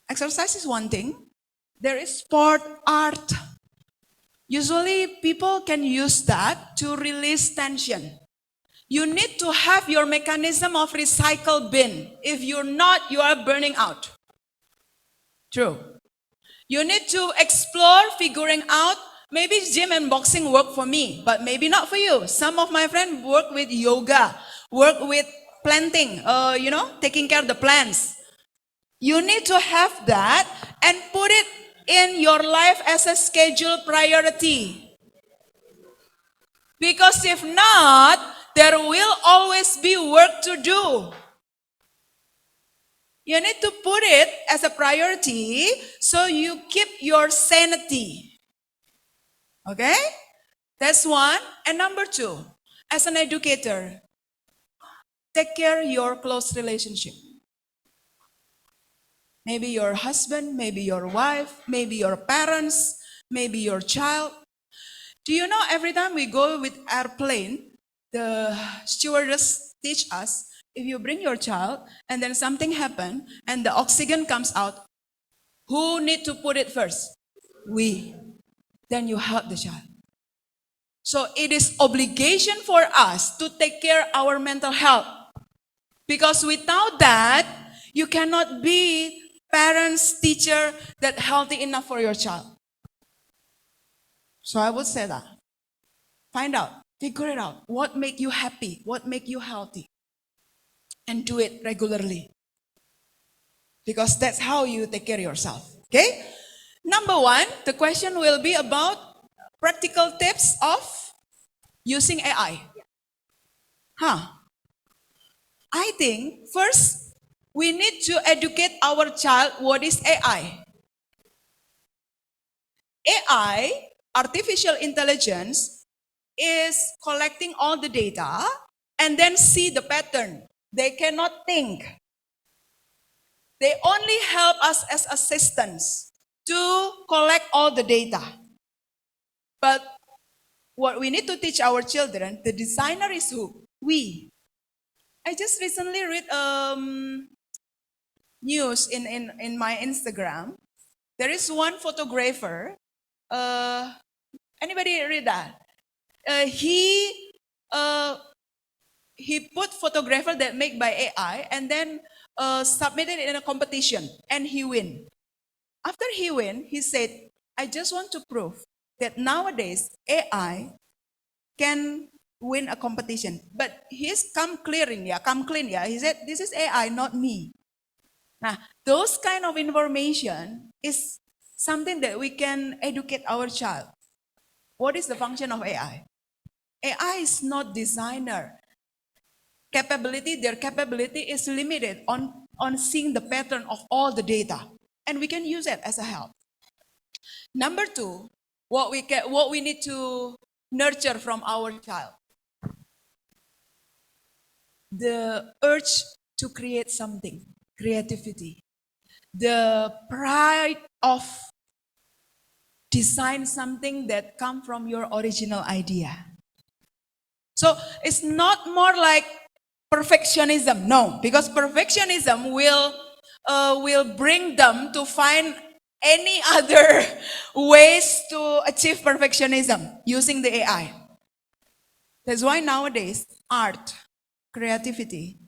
exercise is one thing. There is sport, art. Usually people can use that to release tension. You need to have your mechanism of recycle bin. If you're not, you are burning out. True. You need to explore figuring out, maybe gym and boxing work for me, but maybe not for you. Some of my friends work with yoga, work with planting, taking care of the plants. You need to have that and put it in your life as a scheduled priority. Because if not, there will always be work to do. You need to put it as a priority so you keep your sanity. Okay? That's one. And number two, as an educator, take care of your close relationship. Maybe your husband, maybe your wife, maybe your parents, maybe your child. Do you know every time we go with airplane, the stewardess teach us, if you bring your child and then something happen and the oxygen comes out, who need to put it first? We. Then you help the child. So it is obligation for us to take care of our mental health. Because without that, you cannot be parents, teacher that healthy enough for your child. So I would say that. Find out, figure it out. What make you happy? What make you healthy? And do it regularly. Because that's how you take care of yourself. Okay? Number one, the question will be about practical tips of using AI. I think first, we need to educate our child what is AI. AI, artificial intelligence, is collecting all the data and then see the pattern. They cannot think. They only help us as assistants to collect all the data. But what we need to teach our children, the designer is who? We. I just recently read news in my Instagram. There is one photographer. Anybody read that? He put photographer that made by AI and then submitted it in a competition and he win. After he win, he said, I just want to prove that nowadays AI can win a competition. But he's come clean. He said, this is AI, not me. Now, those kind of information is something that we can educate our child. What is the function of AI? AI is not designer. Their capability is limited on seeing the pattern of all the data. And we can use it as a help. Number two, what we need to nurture from our child. The urge to create something, creativity. The pride of design something that come from your original idea. So it's not more like perfectionism, no, because perfectionism will bring them to find any other ways to achieve perfectionism using the AI. That's why nowadays art, creativity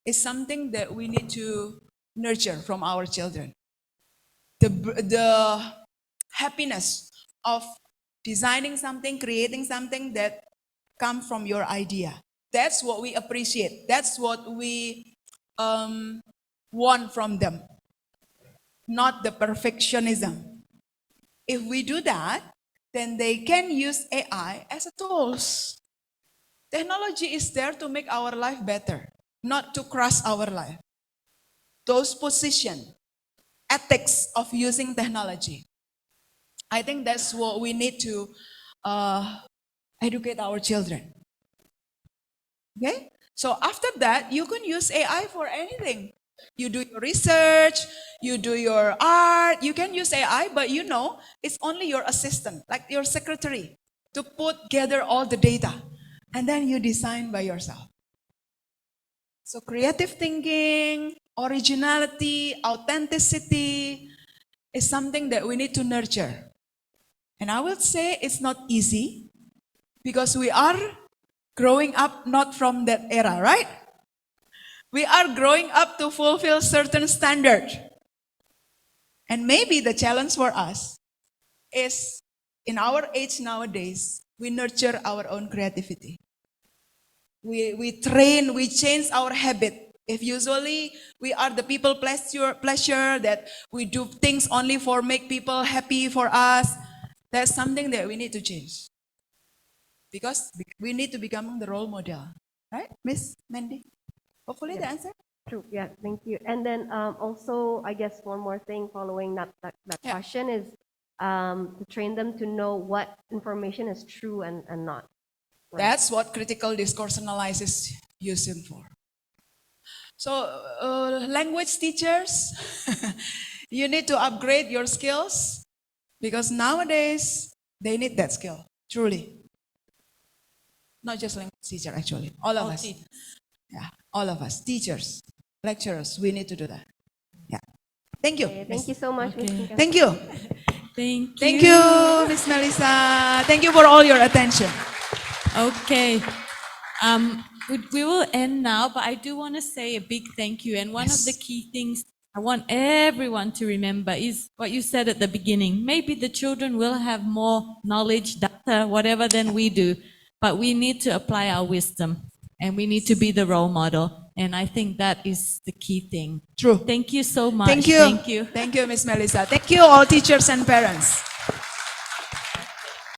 is something that we need to nurture from our children. The happiness of designing something, creating something that comes from your idea. That's what we appreciate. That's what we want from them, not the perfectionism. If we do that, then they can use AI as a tools. Technology is there to make our life better, not to crush our life. Those position, ethics of using technology. I think that's what we need to educate our children. Okay? So after that, you can use AI for anything. You do your research, you do your art, you can use AI, but you know, it's only your assistant, like your secretary, to gather all the data. And then you design by yourself. So creative thinking, originality, authenticity is something that we need to nurture. And I will say it's not easy because we are growing up not from that era, right? We are growing up to fulfill certain standards. And maybe the challenge for us is in our age nowadays, we nurture our own creativity. We train, we change our habit If usually we are the people pleasure that we do things only for make people happy for us, that's something that we need to change. Because we need to become the role model. Right, Miss Mandy? Hopefully the answer. True. Yeah. Thank you. And then also, I guess one more thing following that Yeah. question is to train them to know what information is true and not. Right. That's what critical discourse analysis is using for. So, language teachers, you need to upgrade your skills because nowadays they need that skill, truly. Not just language teacher, actually, all of us. Yeah, all of us, teachers, lecturers, we need to do that. Yeah. Thank you. Okay, thank you so much, Ms. Pinkan. Thank you. Thank you. Thank you, Miss Melissa. Thank you for all your attention. Okay. We will end now, but I do want to say a big thank you. And one of the key things I want everyone to remember is what you said at the beginning. Maybe the children will have more knowledge, data, whatever than we do, but we need to apply our wisdom and we need to be the role model. And I think that is the key thing. True. Thank you so much. Thank you. Thank you. Thank you, Miss Melissa. Thank you, all teachers and parents.